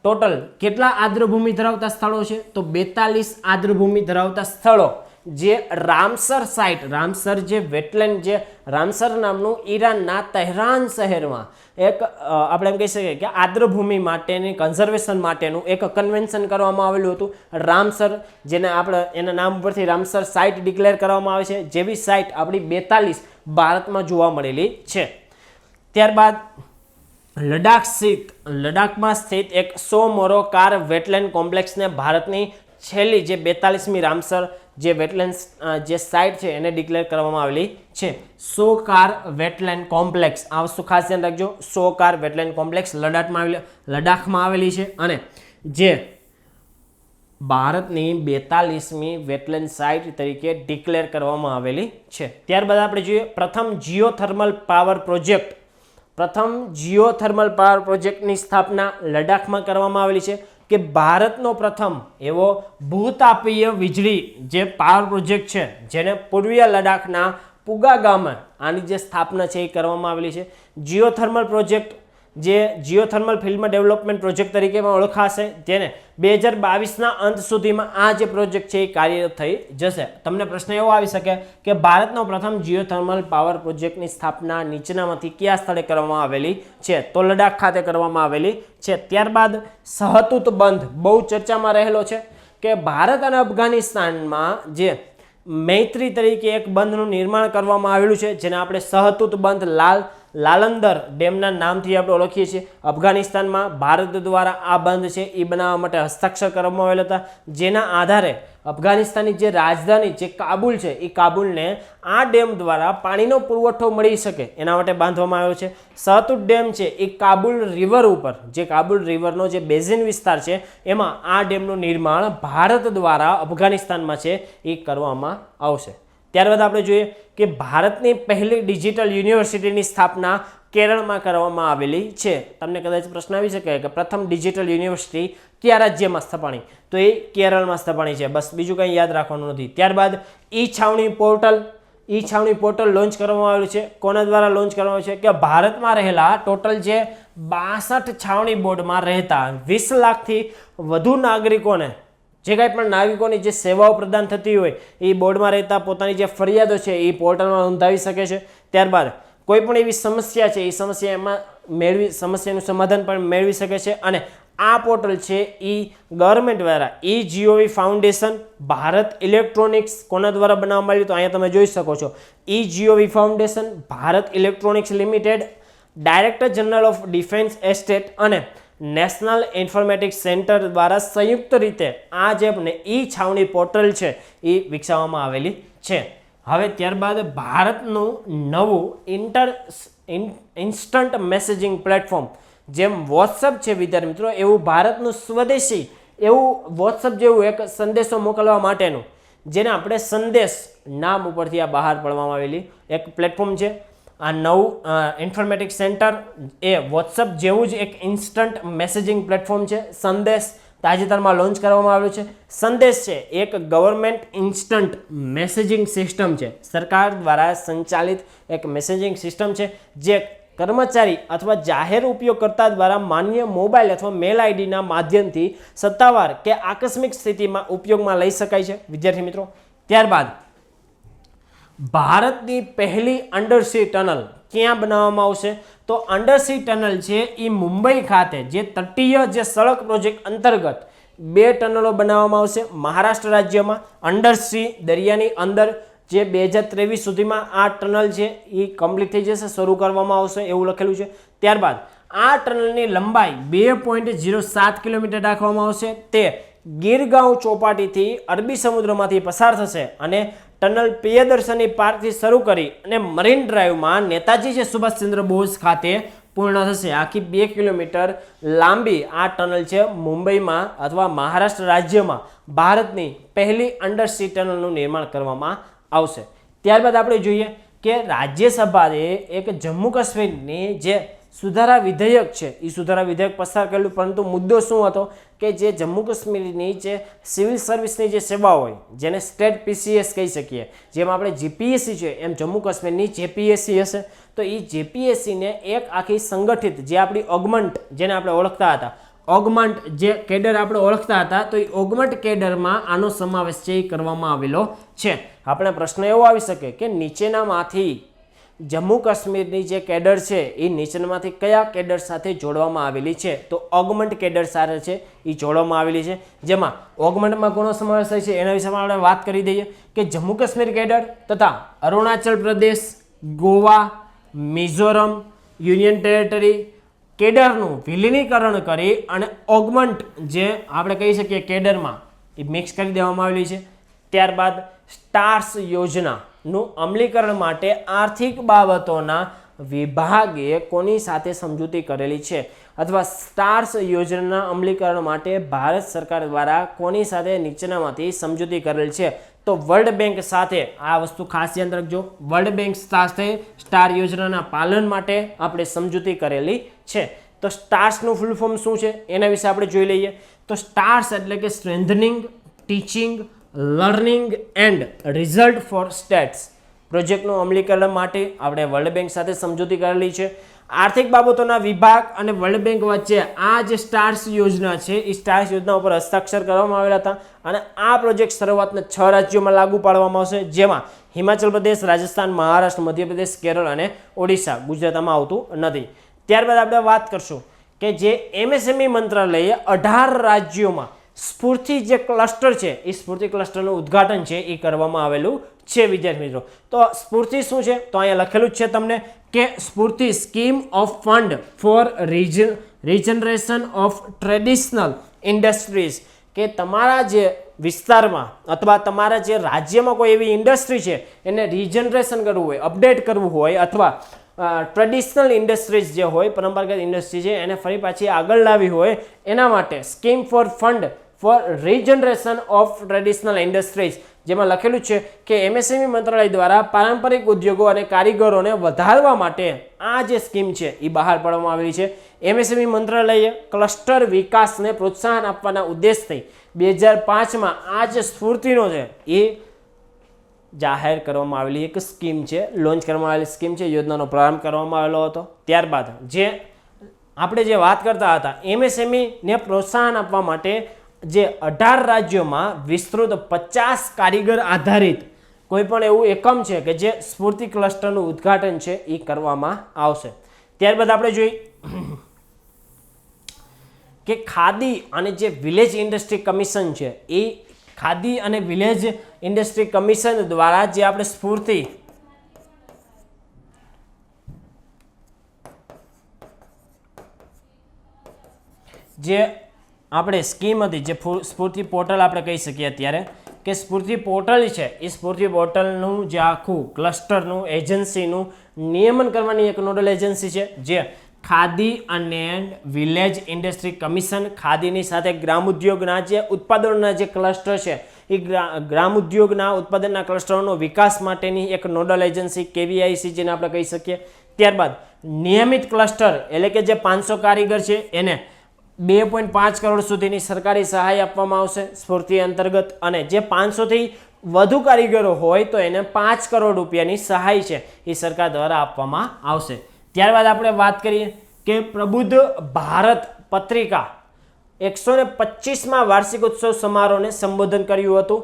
ટોટલ કેટલા આર્દ્રભૂમિ ધરાવતા સ્થળો છે? તો 42 આર્દ્રભૂમિ ધરાવતા સ્થળો, જે રામસર સાઇટ, રામસર જે વેટલેન્ડ, જે રામસર નામનું ઈરાનના તહેરાન શહેરમાં એક આપણે એમ કહી શકીએ કે આર્દ્રભૂમિ માટેની કન્ઝર્વેશન માટેનું એક કન્વેન્શન કરવામાં આવેલું હતું. રામસર, જેને આપણે એના નામ પરથી રામસર સાઇટ ડિક્લેર કરવામાં આવે છે, જેવી સાઇટ આપણી 42 ભારતમાં જોવા મળેલી છે. ત્યારબાદ લડાખમાં સ્થિત એક સોમોરોકાર વેટલેન્ડ કોમ્પ્લેક્સને ભારતની છેલ્લી જે 42મી રામસર જે વેટલેન્ડ જે સાઇટ છે એને ડિક્લેર કરવામાં આવેલી છે. સોકાર વેટલેન્ડ કોમ્પ્લેક્સ, આ વસ્તુ ખાસ ધ્યાન રાખજો. સોકાર વેટલેન્ડ કોમ્પ્લેક્સ લડાખમાં આવેલી છે અને જે ભારતની 42મી વેટલેન્ડ સાઇટ તરીકે ડિક્લેર કરવામાં આવેલી છે. ત્યારબાદ આપણે જોઈએ પ્રથમ જીઓથર્મલ પાવર પ્રોજેક્ટની સ્થાપના લડાખમાં કરવામાં આવેલી છે. કે ભારતનો પ્રથમ એવો ભૂતાપીય વીજળી જે પાવર પ્રોજેક્ટ છે, જેને પૂર્વીય લડાખના પુગા ગામે આની જે સ્થાપના છે એ કરવામાં આવેલી છે. જીઓથર્મલ પ્રોજેક્ટ, જે જીઓથર્મલ ફિલ્મ ડેવલપમેન્ટ પ્રોજેક્ટ તરીકે પણ ઓળખાશે, જેને 2022ના અંત સુધીમાં આ જે પ્રોજેક્ટ છે એ કાર્યરત થઈ જશે. તમને પ્રશ્ન એવો આવી શકે કે ભારતનો પ્રથમ જીઓથર્મલ પાવર પ્રોજેક્ટની સ્થાપના નીચેનામાંથી કયા સ્થળે કરવામાં આવેલી છે? તો લડાખ ખાતે કરવામાં આવેલી છે. ત્યારબાદ સહતુત બંધ બહુ ચર્ચામાં રહેલો છે કે ભારત અને અફઘાનિસ્તાનમાં જે મૈત્રી તરીકે એક બંધનું નિર્માણ કરવામાં આવેલું છે, જેને આપણે સહતુત બંધ લાલંદર ડેમના નામથી આપણે ઓળખીએ છીએ. અફઘાનિસ્તાનમાં ભારત દ્વારા આ બંધ છે એ બનાવવા માટે હસ્તાક્ષર કરવામાં આવેલા હતા, જેના આધારે અફઘાનિસ્તાનની જે રાજધાની જે કાબુલ છે એ કાબુલને આ ડેમ દ્વારા પાણીનો પુરવઠો મળી શકે એના માટે બાંધવામાં આવ્યો છે. સહતુત ડેમ છે એ કાબુલ રિવર ઉપર, જે કાબુલ રિવરનો જે બેઝિન વિસ્તાર છે એમાં આ ડેમનું નિર્માણ ભારત દ્વારા અફઘાનિસ્તાનમાં છે એ કરવામાં આવશે. ત્યારબાદ આપણે જોઈએ કે ભારતની પહેલી ડિજિટલ યુનિવર્સિટીની સ્થાપના કેરળમાં કરવામાં આવેલી છે. તમને કદાચ પ્રશ્ન આવી શકે કે પ્રથમ ડિજિટલ યુનિવર્સિટી કયા રાજ્યમાં સ્થપાણી, તો એ કેરળમાં સ્થપાણી છે. બસ બીજું કંઈ યાદ રાખવાનું નથી. ત્યારબાદ ઈ છાવણી પોર્ટલ લોન્ચ કરવામાં આવેલું છે. કોના દ્વારા લોન્ચ કરવામાં આવ્યું છે કે ભારતમાં રહેલા ટોટલ જે 62 છાવણી બોર્ડમાં રહેતા 20 લાખથી વધુ નાગરિકોને, જે કાંઈ પણ નાગરિકોની જે સેવાઓ પ્રદાન થતી હોય એ બોર્ડમાં રહેતા પોતાની જે ફરિયાદો છે એ પોર્ટલમાં નોંધાવી શકે છે. ત્યારબાદ કોઈ પણ એવી સમસ્યા છે એ સમસ્યાનું સમાધાન પણ મેળવી શકે છે. અને આ પોર્ટલ છે એ ગવર્મેન્ટ દ્વારા GOV ફાઉન્ડેશન, ભારત ઇલેક્ટ્રોનિક્સ કોના દ્વારા બનાવવામાં આવ્યું, તો અહીંયા તમે જોઈ શકો છો GOV foundation, Bharat electronics limited, director general of defence estate અને નેશનલ ઇન્ફોર્મેટિક્સ સેન્ટર દ્વારા સંયુક્ત રીતે આ જે છાવણી પોર્ટલ છે એ વિકસાવવામાં આવેલી છે. હવે ત્યારબાદ ભારતનું નવું ઇન્સ્ટન્ટ મેસેજિંગ પ્લેટફોર્મ, જેમ વોટ્સઅપ છે વિદ્યાર્થી મિત્રો, એવું ભારતનું સ્વદેશી એવું વોટ્સઅપ જેવું એક સંદેશો મોકલવા માટેનું, જેને આપણે સંદેશ નામ ઉપરથી આ બહાર પાડવામાં આવેલી એક પ્લેટફોર્મ છે. આ નવું ઇન્ફોર્મેટિક્સ સેન્ટર એ વોટ્સઅપ જેવું જ એક ઇન્સ્ટન્ટ મેસેજિંગ પ્લેટફોર્મ છે. સંદેશ તાજેતરમાં લોન્ચ કરવામાં આવ્યું છે. સંદેશ છે એક ગવર્મેન્ટ ઇન્સ્ટન્ટ મેસેજિંગ સિસ્ટમ છે, સરકાર દ્વારા સંચાલિત એક મેસેજિંગ સિસ્ટમ છે, જે કર્મચારી અથવા જાહેર ઉપયોગકર્તા દ્વારા માન્ય મોબાઈલ અથવા મેલ આઈડીના માધ્યમથી સત્તાવાર કે આકસ્મિક સ્થિતિમાં ઉપયોગમાં લઈ શકાય છે વિદ્યાર્થી મિત્રો. ત્યારબાદ ભારતની પહેલી અંડરસી ટનલ ક્યાં બનાવવામાં આવશે, તો અંડરસી ટનલ છે એ મુંબઈ ખાતે જે તટીય જે સડક પ્રોજેક્ટ અંતર્ગત 2 ટનલો બનાવવામાં આવશે મહારાષ્ટ્ર રાજ્યમાં. અંડરસી દરિયાની અંદર જે 2023 સુધીમાં આ ટનલ છે એ કમ્પ્લીટ થઈ જશે, શરૂ કરવામાં આવશે એવું લખેલું છે. ત્યારબાદ આ ટનલની લંબાઈ 2.07 કિલોમીટર રાખવામાં આવશે. તે ગીરગાંવ ચોપાટીથી અરબી સમુદ્રમાંથી પસાર થશે અને ટનલ પ્રિયદર્શની પાર્કથી શરૂ કરી અને મરીન ડ્રાઈવમાં નેતાજી છે સુભાષચંદ્ર બોઝ ખાતે પૂર્ણ થશે. આખી 2 કિલોમીટર લાંબી આ ટનલ છે મુંબઈમાં અથવા મહારાષ્ટ્ર રાજ્યમાં ભારતની પહેલી અંડરસી ટનલનું નિર્માણ કરવામાં આવશે. ત્યારબાદ આપણે જોઈએ કે રાજ્યસભાએ એક જમ્મુ કાશ્મીરની જે સુધારા વિધેયક છે એ સુધારા વિધેયક પસાર કરેલું, પરંતુ મુદ્દો શું હતો કે જે જમ્મુ કાશ્મીરની જે સિવિલ સર્વિસની જે સેવા હોય, જેને સ્ટેટ PCS કહી શકીએ, જેમ આપણે GPSC છે એમ જમ્મુ કાશ્મીરની JPSC હશે. તો એ JPSCને એક આખી સંગઠિત જે આપણી ઓગમન્ટ, જેને આપણે ઓળખતા હતા, ઓગમન્ટ જે કેડર આપણે ઓળખતા હતા, તો એ ઓગમન્ટ કેડરમાં આનો સમાવેશ છે એ કરવામાં આવેલો છે. આપણે પ્રશ્ન એવો આવી શકે કે નીચેનામાંથી જમ્મુ કાશ્મીરની જે કેડર છે એ નીચેનામાંથી કયા કેડર સાથે જોડવામાં આવેલી છે, તો ઓગમન્ટ કેડર સાથે છે એ જોડવામાં આવેલી છે. જેમાં ઓગમન્ટમાં કોનો સમાવેશ થાય છે એના વિશે આપણે વાત કરી દઈએ કે જમ્મુ કાશ્મીર કેડર તથા અરુણાચલ પ્રદેશ, ગોવા, મિઝોરમ, યુનિયન ટેરેટરી કેડરનું વિલીનીકરણ કરી અને ઓગમન્ટ જે આપણે કહી શકીએ કેડરમાં એ મિક્સ કરી દેવામાં આવેલી છે. ત્યારબાદ સ્ટાર્સ યોજનાનું અમલીકરણ માટે આર્થિક બાબતોના વિભાગે કોની સાથે સમજૂતી કરેલી છે, અથવા સ્ટાર્સ યોજનાના અમલીકરણ માટે ભારત સરકાર દ્વારા કોની સાથે નીચેનામાંથી સમજૂતી કરેલ છે, તો વર્લ્ડ બેંક સાથે. આ વસ્તુ ખાસ યાદ રાખજો, વર્લ્ડ બેંક સાથે સ્ટાર યોજનાના પાલન માટે આપણે સમજૂતી કરેલી છે. તો સ્ટાર્સનું ફૂલ ફોર્મ શું છે એના વિશે આપણે જોઈ લઈએ. તો સ્ટાર્સ એટલે કે strengthening, teaching, learning and result for states પ્રોજેક્ટનું અમલીકરણ માટે આપણે વર્લ્ડ બેંક સાથે સમજૂતી કરેલી છે. આર્થિક બાબતોના વિભાગ અને વર્લ્ડ બેંક વચ્ચે આ જે સ્ટાર્સ યોજના છે એ સ્ટાર્સ યોજના ઉપર હસ્તાક્ષર કરવામાં આવેલા હતા અને આ પ્રોજેક્ટ શરૂઆતના 6 રાજ્યોમાં લાગુ પાડવામાં આવશે, જેમાં હિમાચલ પ્રદેશ, રાજસ્થાન, મહારાષ્ટ્ર, મધ્યપ્રદેશ, કેરળ અને ઓડિશા. ગુજરાતમાં આવતું નથી. ત્યારબાદ આપણે વાત કરશું કે જે MSME મંત્રાલયે 18 રાજ્યોમાં સ્ફૂર્તિ જે ક્લસ્ટર છે એ સ્ફૂર્તિ ક્લસ્ટરનું ઉદ્ઘાટન છે એ કરવામાં આવેલું છે વિદ્યાર્થી મિત્રો. તો સ્ફૂર્તિ શું છે તો અહીંયા લખેલું જ છે તમને કે SFURTI scheme of fund for regeneration of traditional industries, કે તમારા જે વિસ્તારમાં અથવા તમારા જે રાજ્યમાં કોઈ એવી ઇન્ડસ્ટ્રી છે એને રિજનરેશન કરવું હોય, અપડેટ કરવું હોય, અથવા ટ્રેડિશનલ ઇન્ડસ્ટ્રીઝ જે હોય, પરંપરાગત ઇન્ડસ્ટ્રી છે એને ફરી પાછી આગળ લાવી હોય, એના માટે scheme for fund for regeneration of traditional industries જેમાં લખેલું છે કે એમએસએમઈ મંત્રાલય દ્વારા પારંપરિક ઉદ્યોગો અને કારીગરોને વધારવા માટે આ જે સ્કીમ છે એ બહાર પાડવામાં આવેલી છે. એમએસએમઈ મંત્રાલયે ક્લસ્ટર વિકાસને પ્રોત્સાહન આપવાના ઉદ્દેશથી 2005માં આ જે સ્ફૂર્તિનો છે એ જાહેર કરવામાં આવેલી એક સ્કીમ છે, લોન્ચ કરવામાં આવેલી સ્કીમ છે, યોજનાનો પ્રારંભ કરવામાં આવેલો હતો. ત્યારબાદ આપણે જે વાત કરતા હતા એમએસએમઈને પ્રોત્સાહન આપવા માટે જે 18 રાજ્યોમાં વિસ્તૃત 50 કારીગર આધારિત કોઈ પણ એવું એકમ છે કે જે સ્ફૂર્તિ ક્લસ્ટરનું ઉદ્ઘાટન છે એ કરવામાં આવશે. ત્યારબાદ આપણે જોઈએ કે ખાદી અને જે વિલેજ ઇન્ડસ્ટ્રી કમિશન છે એ ખાદી અને વિલેજ ઇન્ડસ્ટ્રી કમિશન દ્વારા જે આપણે સ્ફૂર્તિ જે આપણે સ્કીમ હતી, જે સ્ફૂર્તિ પોર્ટલ આપણે કહી શકીએ અત્યારે કે સ્ફૂર્તિ પોર્ટલ છે એ સ્ફૂર્તિ પોર્ટલનું જે આખું ક્લસ્ટરનું એજન્સીનું નિયમન કરવાની એક નોડલ એજન્સી છે જે ખાદી અને વિલેજ ઇન્ડસ્ટ્રી કમિશન, ખાદીની સાથે ગ્રામ ઉદ્યોગના જે ઉત્પાદનોના જે ક્લસ્ટર છે એ ગ્રામ ઉદ્યોગના ઉત્પાદનના ક્લસ્ટરોનો વિકાસ માટેની એક નોડલ એજન્સી કેવીઆઈસી જેને આપણે કહી શકીએ. ત્યારબાદ નિયમિત ક્લસ્ટર એટલે કે જે 500 કારીગર છે એને 2.5 કરોડ સુધીની સરકારી સહાય આપવામાં આવશે સ્ફૂર્તિ અંતર્ગત, અને જે 500 થી વધુ કારીગરો હોય તો એને 5 કરોડ રૂપિયાની સહાય છે એ સરકાર દ્વારા આપવામાં આવશે. ત્યારબાદ આપણે વાત કરીએ કે પ્રબુદ્ધ ભારત પત્રિકા 125માં વાર્ષિક ઉત્સવ સમારોહને સંબોધન કર્યું હતું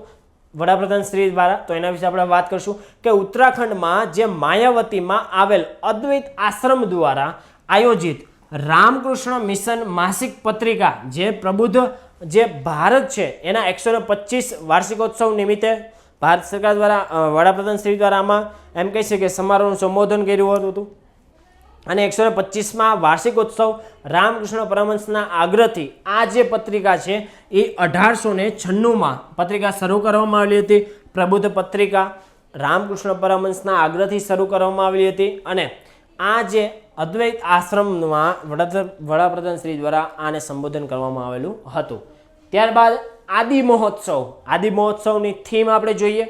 વડાપ્રધાન શ્રી દ્વારા. તો એના વિશે આપણે વાત કરશું કે ઉત્તરાખંડમાં જે માયાવતીમાં આવેલ અદ્વૈત આશ્રમ દ્વારા આયોજિત રામકૃષ્ણ મિશન માસિક પત્રિકા જે પ્રબુદ્ધ જે ભારત છે એના 125 વાર્ષિકોત્સવ નિમિત્તે ભારત સરકાર દ્વારા વડાપ્રધાન શ્રી દ્વારા આમાં એમ કહી છે કે સમારોહનું સંબોધન કર્યું હતું. અને 125માં વાર્ષિકોત્સવ રામકૃષ્ણ પરમહંસના આગ્રહથી આ જે પત્રિકા છે એ 1896માં પત્રિકા શરૂ કરવામાં આવેલી હતી. પ્રબુદ્ધ પત્રિકા રામકૃષ્ણ પરમહંસના આગ્રહથી શરૂ કરવામાં આવેલી હતી અને આ જે અદ્વૈત આશ્રમમાં વડાપ્રધાન શ્રી દ્વારા આને સંબોધન કરવામાં આવેલું હતું. ત્યારબાદ આદિ મહોત્સવની થીમ આપણે જોઈએ,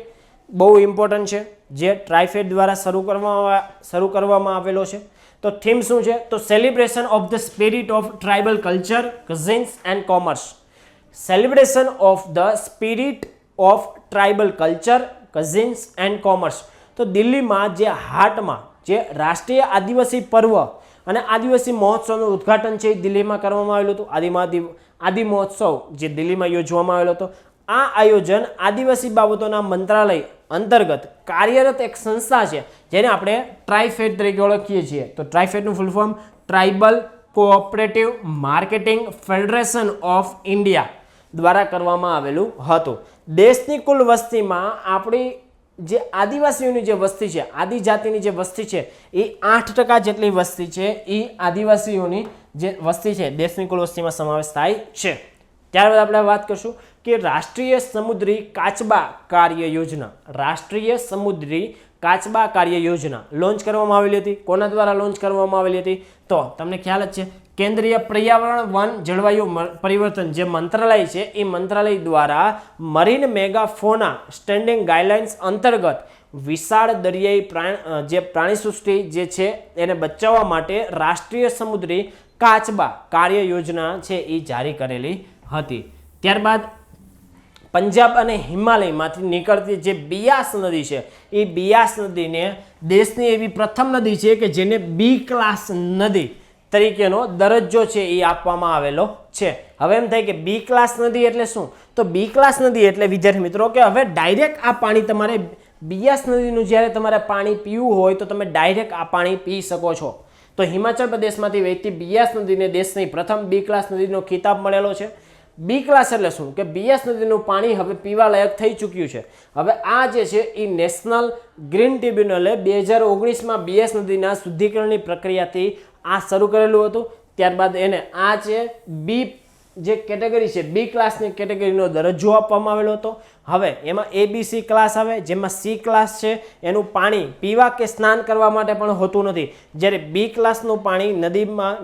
બહુ ઇમ્પોર્ટન્ટ છે, જે ટ્રાઇફેડ દ્વારા શરૂ કરવામાં આવેલો છે. તો થીમ શું છે? તો celebration of the spirit of tribal culture, cousins and commerce. Celebration of the spirit of tribal culture, cousins and commerce. તો દિલ્હીમાં જે હાટમાં જે રાષ્ટ્રીય આદિવાસી પર્વ અને આદિવાસી મહોત્સવનું ઉદ્ઘાટન છે એ દિલ્હીમાં કરવામાં આવેલું હતું. આદિ મહોત્સવ જે દિલ્હીમાં યોજવામાં આવેલો હતો. આ આયોજન આદિવાસી બાબતોના મંત્રાલય અંતર્ગત કાર્યરત એક સંસ્થા છે જેને આપણે ટ્રાઇફેડ તરીકે ઓળખીએ છીએ. તો ટ્રાઇફેડનું full form tribal cooperative marketing federation of India દ્વારા કરવામાં આવેલું હતું. દેશની કુલ વસ્તીમાં આપણી જે આદિવાસીઓની જે વસ્તી છે, આદિજાતિની જે વસ્તી છે એ 8% જેટલી વસ્તી છે એ આદિવાસીઓની જે વસ્તી છે દેશની કુલ વસ્તીમાં સમાવેશ થાય છે. ત્યારબાદ આપણે વાત કરીશું કે રાષ્ટ્રીય સમુદ્રી કાચબા કાર્ય યોજના લોન્ચ કરવામાં આવેલી હતી. કોના દ્વારા લોન્ચ કરવામાં આવેલી હતી? તો તમને ખ્યાલ જ છે કેન્દ્રીય પર્યાવરણ, વન, જળવાયુ પરિવર્તન જે મંત્રાલય છે એ મંત્રાલય દ્વારા મરીન મેગાફોના સ્ટેન્ડિંગ ગાઈડલાઇન્સ અંતર્ગત વિશાળ દરિયાઈ જે પ્રાણીસૃષ્ટિ જે છે એને બચાવવા માટે રાષ્ટ્રીય સમુદ્રી કાચબા કાર્ય યોજના છે એ જારી કરેલી હતી. ત્યારબાદ પંજાબ અને હિમાલયમાંથી નીકળતી જે બિયાસ નદી છે એ બિયાસ નદીને દેશની એવી પ્રથમ નદી છે કે જેને બી ક્લાસ નદી તરીકેનો દરજ્જો છે એ આપવામાં આવેલો છે. હવે એમ થાય કે બી ક્લાસ નદી એટલે શું? તો બી ક્લાસ નદી એટલે વિદ્યાર્થી મિત્રો કે હવે ડાયરેક્ટ આ પાણી તમારે બિયાસ નદીનું જ્યારે તમારે પાણી પીવું હોય તો તમે ડાયરેક્ટ આ પાણી પી શકો છો. તો હિમાચલ પ્રદેશમાંથી વહેતી બિયાસ નદીને દેશની પ્રથમ બી ક્લાસ નદીનો ખિતાબ મળેલો છે. બી ક્લાસ એટલે શું? કે બિયાસ નદીનું પાણી હવે પીવા લાયક થઈ ચૂક્યું છે. હવે આ જે છે એ નેશનલ ગ્રીન ટ્રિબ્યુનલે 2019માં બિયાસ નદીના શુદ્ધિકરણની પ્રક્રિયાથી આ શરૂ કરેલું હતું. ત્યારબાદ એને આ છે બી જે કેટેગરી છે બી ક્લાસની કેટેગરીનો દરજ્જો આપવામાં આવેલો હતો. હવે એમાં ABC ક્લાસ આવે, જેમાં C ક્લાસ છે એનું પાણી પીવા કે સ્નાન કરવા માટે પણ હોતું નથી. જ્યારે બી ક્લાસનું પાણી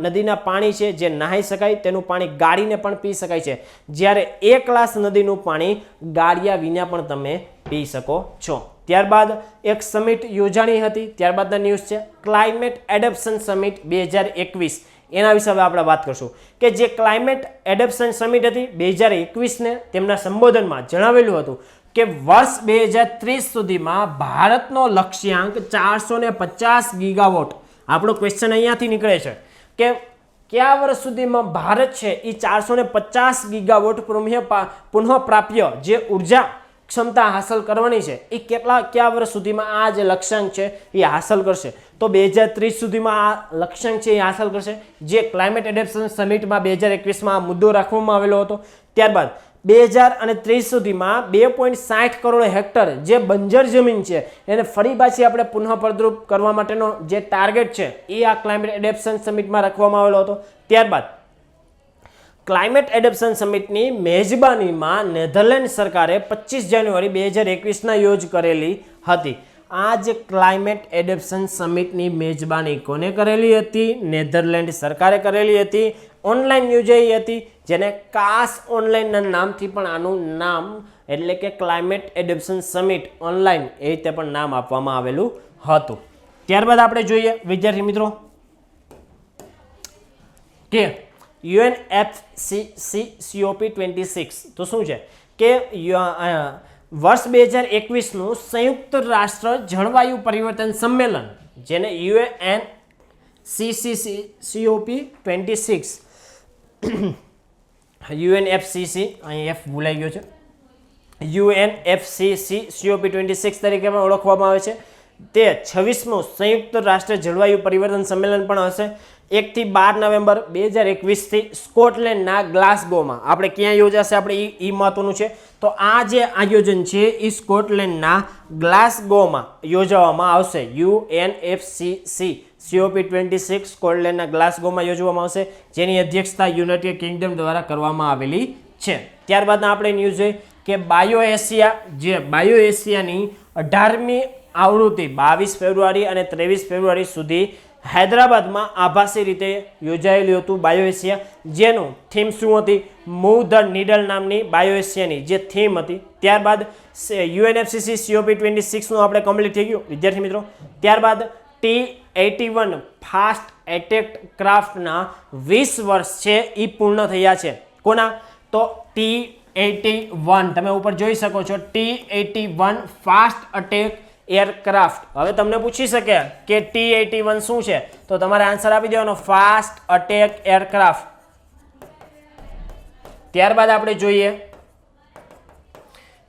નદીના પાણી છે જે નહાઈ શકાય, તેનું પાણી ગાળીને પણ પી શકાય છે. જ્યારે A ક્લાસ નદીનું પાણી ગાળ્યા વિના પણ તમે પી શકો છો. ત્યારબાદ એક સમિટ યોજાણી હતી. ત્યારબાદના ન્યૂઝ છે ક્લાઇમેટ એડેપ્શન સમિટ 2021. એના વિશે હવે આપણે વાત કરશું કે જે ક્લાઇમેટ એડેપ્શન સમિટ હતી 2021ને તેમના સંબોધનમાં જણાવેલું હતું કે વર્ષ 2030 સુધીમાં ભારતનો લક્ષ્યાંક 450 ગીગાવોટ. આપણો ક્વેશ્ચન અહીંયાથી નીકળે છે કે કયા વર્ષ સુધીમાં ભારત છે એ 450 ગીગાવોટ પુનઃપ્રાપ્ય જે ઉર્જા ક્ષમતા હાંસલ કરવાની છે એ કયા વર્ષ સુધીમાં આ જે લક્ષ્યાંક છે એ હાંસલ કરશે. તો 2030 સુધીમાં આ લક્ષ્યાંક છે એ હાંસલ કરશે, જે ક્લાઇમેટ એડેપ્શન સમિટમાં 2021માં આ મુદ્દો રાખવામાં આવેલો હતો. ત્યારબાદ 2030 સુધીમાં 2.60 કરોડ હેક્ટર જે બંજર જમીન છે એને ફરી પાછી આપણે પુનઃપ્રદ્રુપ કરવા માટેનો જે ટાર્ગેટ છે એ આ ક્લાઇમેટ એડેપ્શન સમિટમાં રાખવામાં આવેલો હતો. ત્યારબાદ ક્લાઇમેટ એડેપ્શન સમિટની મેજબાનીમાં નેધરલેન્ડ સરકારે 25 જાન્યુઆરી 2021ના યોજ કરેલી હતી. આ જે ક્લાઇમેટ એડેપ્શન સમિટની મેજબાની કોને કરેલી હતી? નેધરલેન્ડ સરકારે કરેલી હતી. ઓનલાઈન યોજાઈ હતી, જેને કાસ ઓનલાઈનના નામથી પણ આનું નામ એટલે કે ક્લાઇમેટ એડેપ્શન સમિટ ઓનલાઈન એ રીતે પણ નામ આપવામાં આવેલું હતું. ત્યારબાદ આપણે જોઈએ વિદ્યાર્થી મિત્રો કે UNFCCC COP26 તો શું છે કે વર્ષ 2021નું સંયુક્ત રાષ્ટ્ર જળવાયુ પરિવર્તન સંમેલન જેને UNFCCC COP26 UNFCC અહીં F ભૂલાઈ ગયો છે, UNFCC COP26 તરીકે પણ ઓળખવામાં આવે છે. તે 26મું સંયુક્ત રાષ્ટ્ર જળવાયુ પરિવર્તન સંમેલન પણ હશે. 1 થી 12 નવેમ્બર 2021થી સ્કોટલેન્ડના ગ્લાસગોમાં આપણે ક્યાં યોજાશે આપણે એ મહત્વનું છે. તો આ જે આયોજન છે એ સ્કોટલેન્ડના ગ્લાસગોમાં યોજવામાં આવશે. UNFCC COP26 સ્કોટલેન્ડના ગ્લાસગોમાં યોજવામાં આવશે, જેની અધ્યક્ષતા યુનાઇટેડ કિંગડમ દ્વારા કરવામાં આવેલી છે. ત્યારબાદ આપણે ન્યૂઝ જોઈએ કે બાયો એશિયાની 18મી આવૃત્તિ 22 ફેબ્રુઆરી અને 23 ફેબ્રુઆરી સુધી હૈદરાબાદમાં આભાસી રીતે યોજાયેલું હતું બાયો એશિયા, જેનું થીમ શું હતી? મૂવ ધ નીડલ નામની બાયો એશિયાની જે થીમ હતી. ત્યારબાદ UNFCC COP26નું આપણે કમ્પ્લીટ થઈ ગયું વિદ્યાર્થી મિત્રો. ત્યારબાદ T81 ફાસ્ટ એટેક ક્રાફ્ટના 20 વર્ષ છે એ પૂર્ણ થયા છે. કોના? તો T81 તમે ઉપર જોઈ શકો છો, T81 ફાસ્ટ અટેક એરક્રાફ્ટ. હવે તમને પૂછી શકે કે T81 શું છે, તો તમારે આન્સર આપી દેવાનો ફાસ્ટ અટેક એરક્રાફ્ટ. ત્યારબાદ આપણે જોઈએ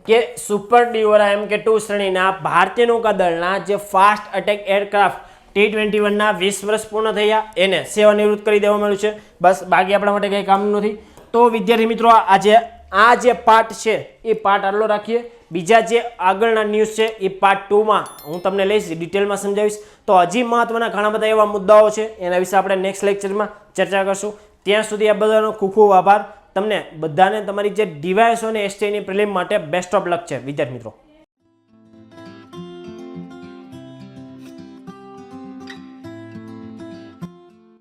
કે સુપર ડિઓરા MK2 શ્રેણીના ભારતીય નૌકાદળના જે ફાસ્ટ અટેક એરક્રાફ્ટ T21ના 20 વર્ષ પૂર્ણ થયા, એને સેવાનિવૃત્ત કરી દેવામાં આવ્યું છે. બસ, બાકી આપણા માટે કંઈ કામનું નથી. તો વિદ્યાર્થી મિત્રો આ જે પાર્ટ છે એ પાર્ટ આટલો રાખીએ. બીજા જે આગળના ન્યૂઝ છે એ પાર્ટ 2માં હું તમને લઈશ, ડિટેલમાં સમજાવીશ. તો હજી મહત્વના ઘણા બધા એવા મુદ્દાઓ છે, એના વિશે આપણે નેક્સ્ટ લેક્ચરમાં ચર્ચા કરશું. ત્યાં સુધી આ બધાનો ખૂબ ખૂબ આભાર. તમને બધાને તમારી જે ડિવાઇસ અને STIની પ્રિલિમ માટે બેસ્ટ ઓફ લક છે વિદ્યાર્થી મિત્રો.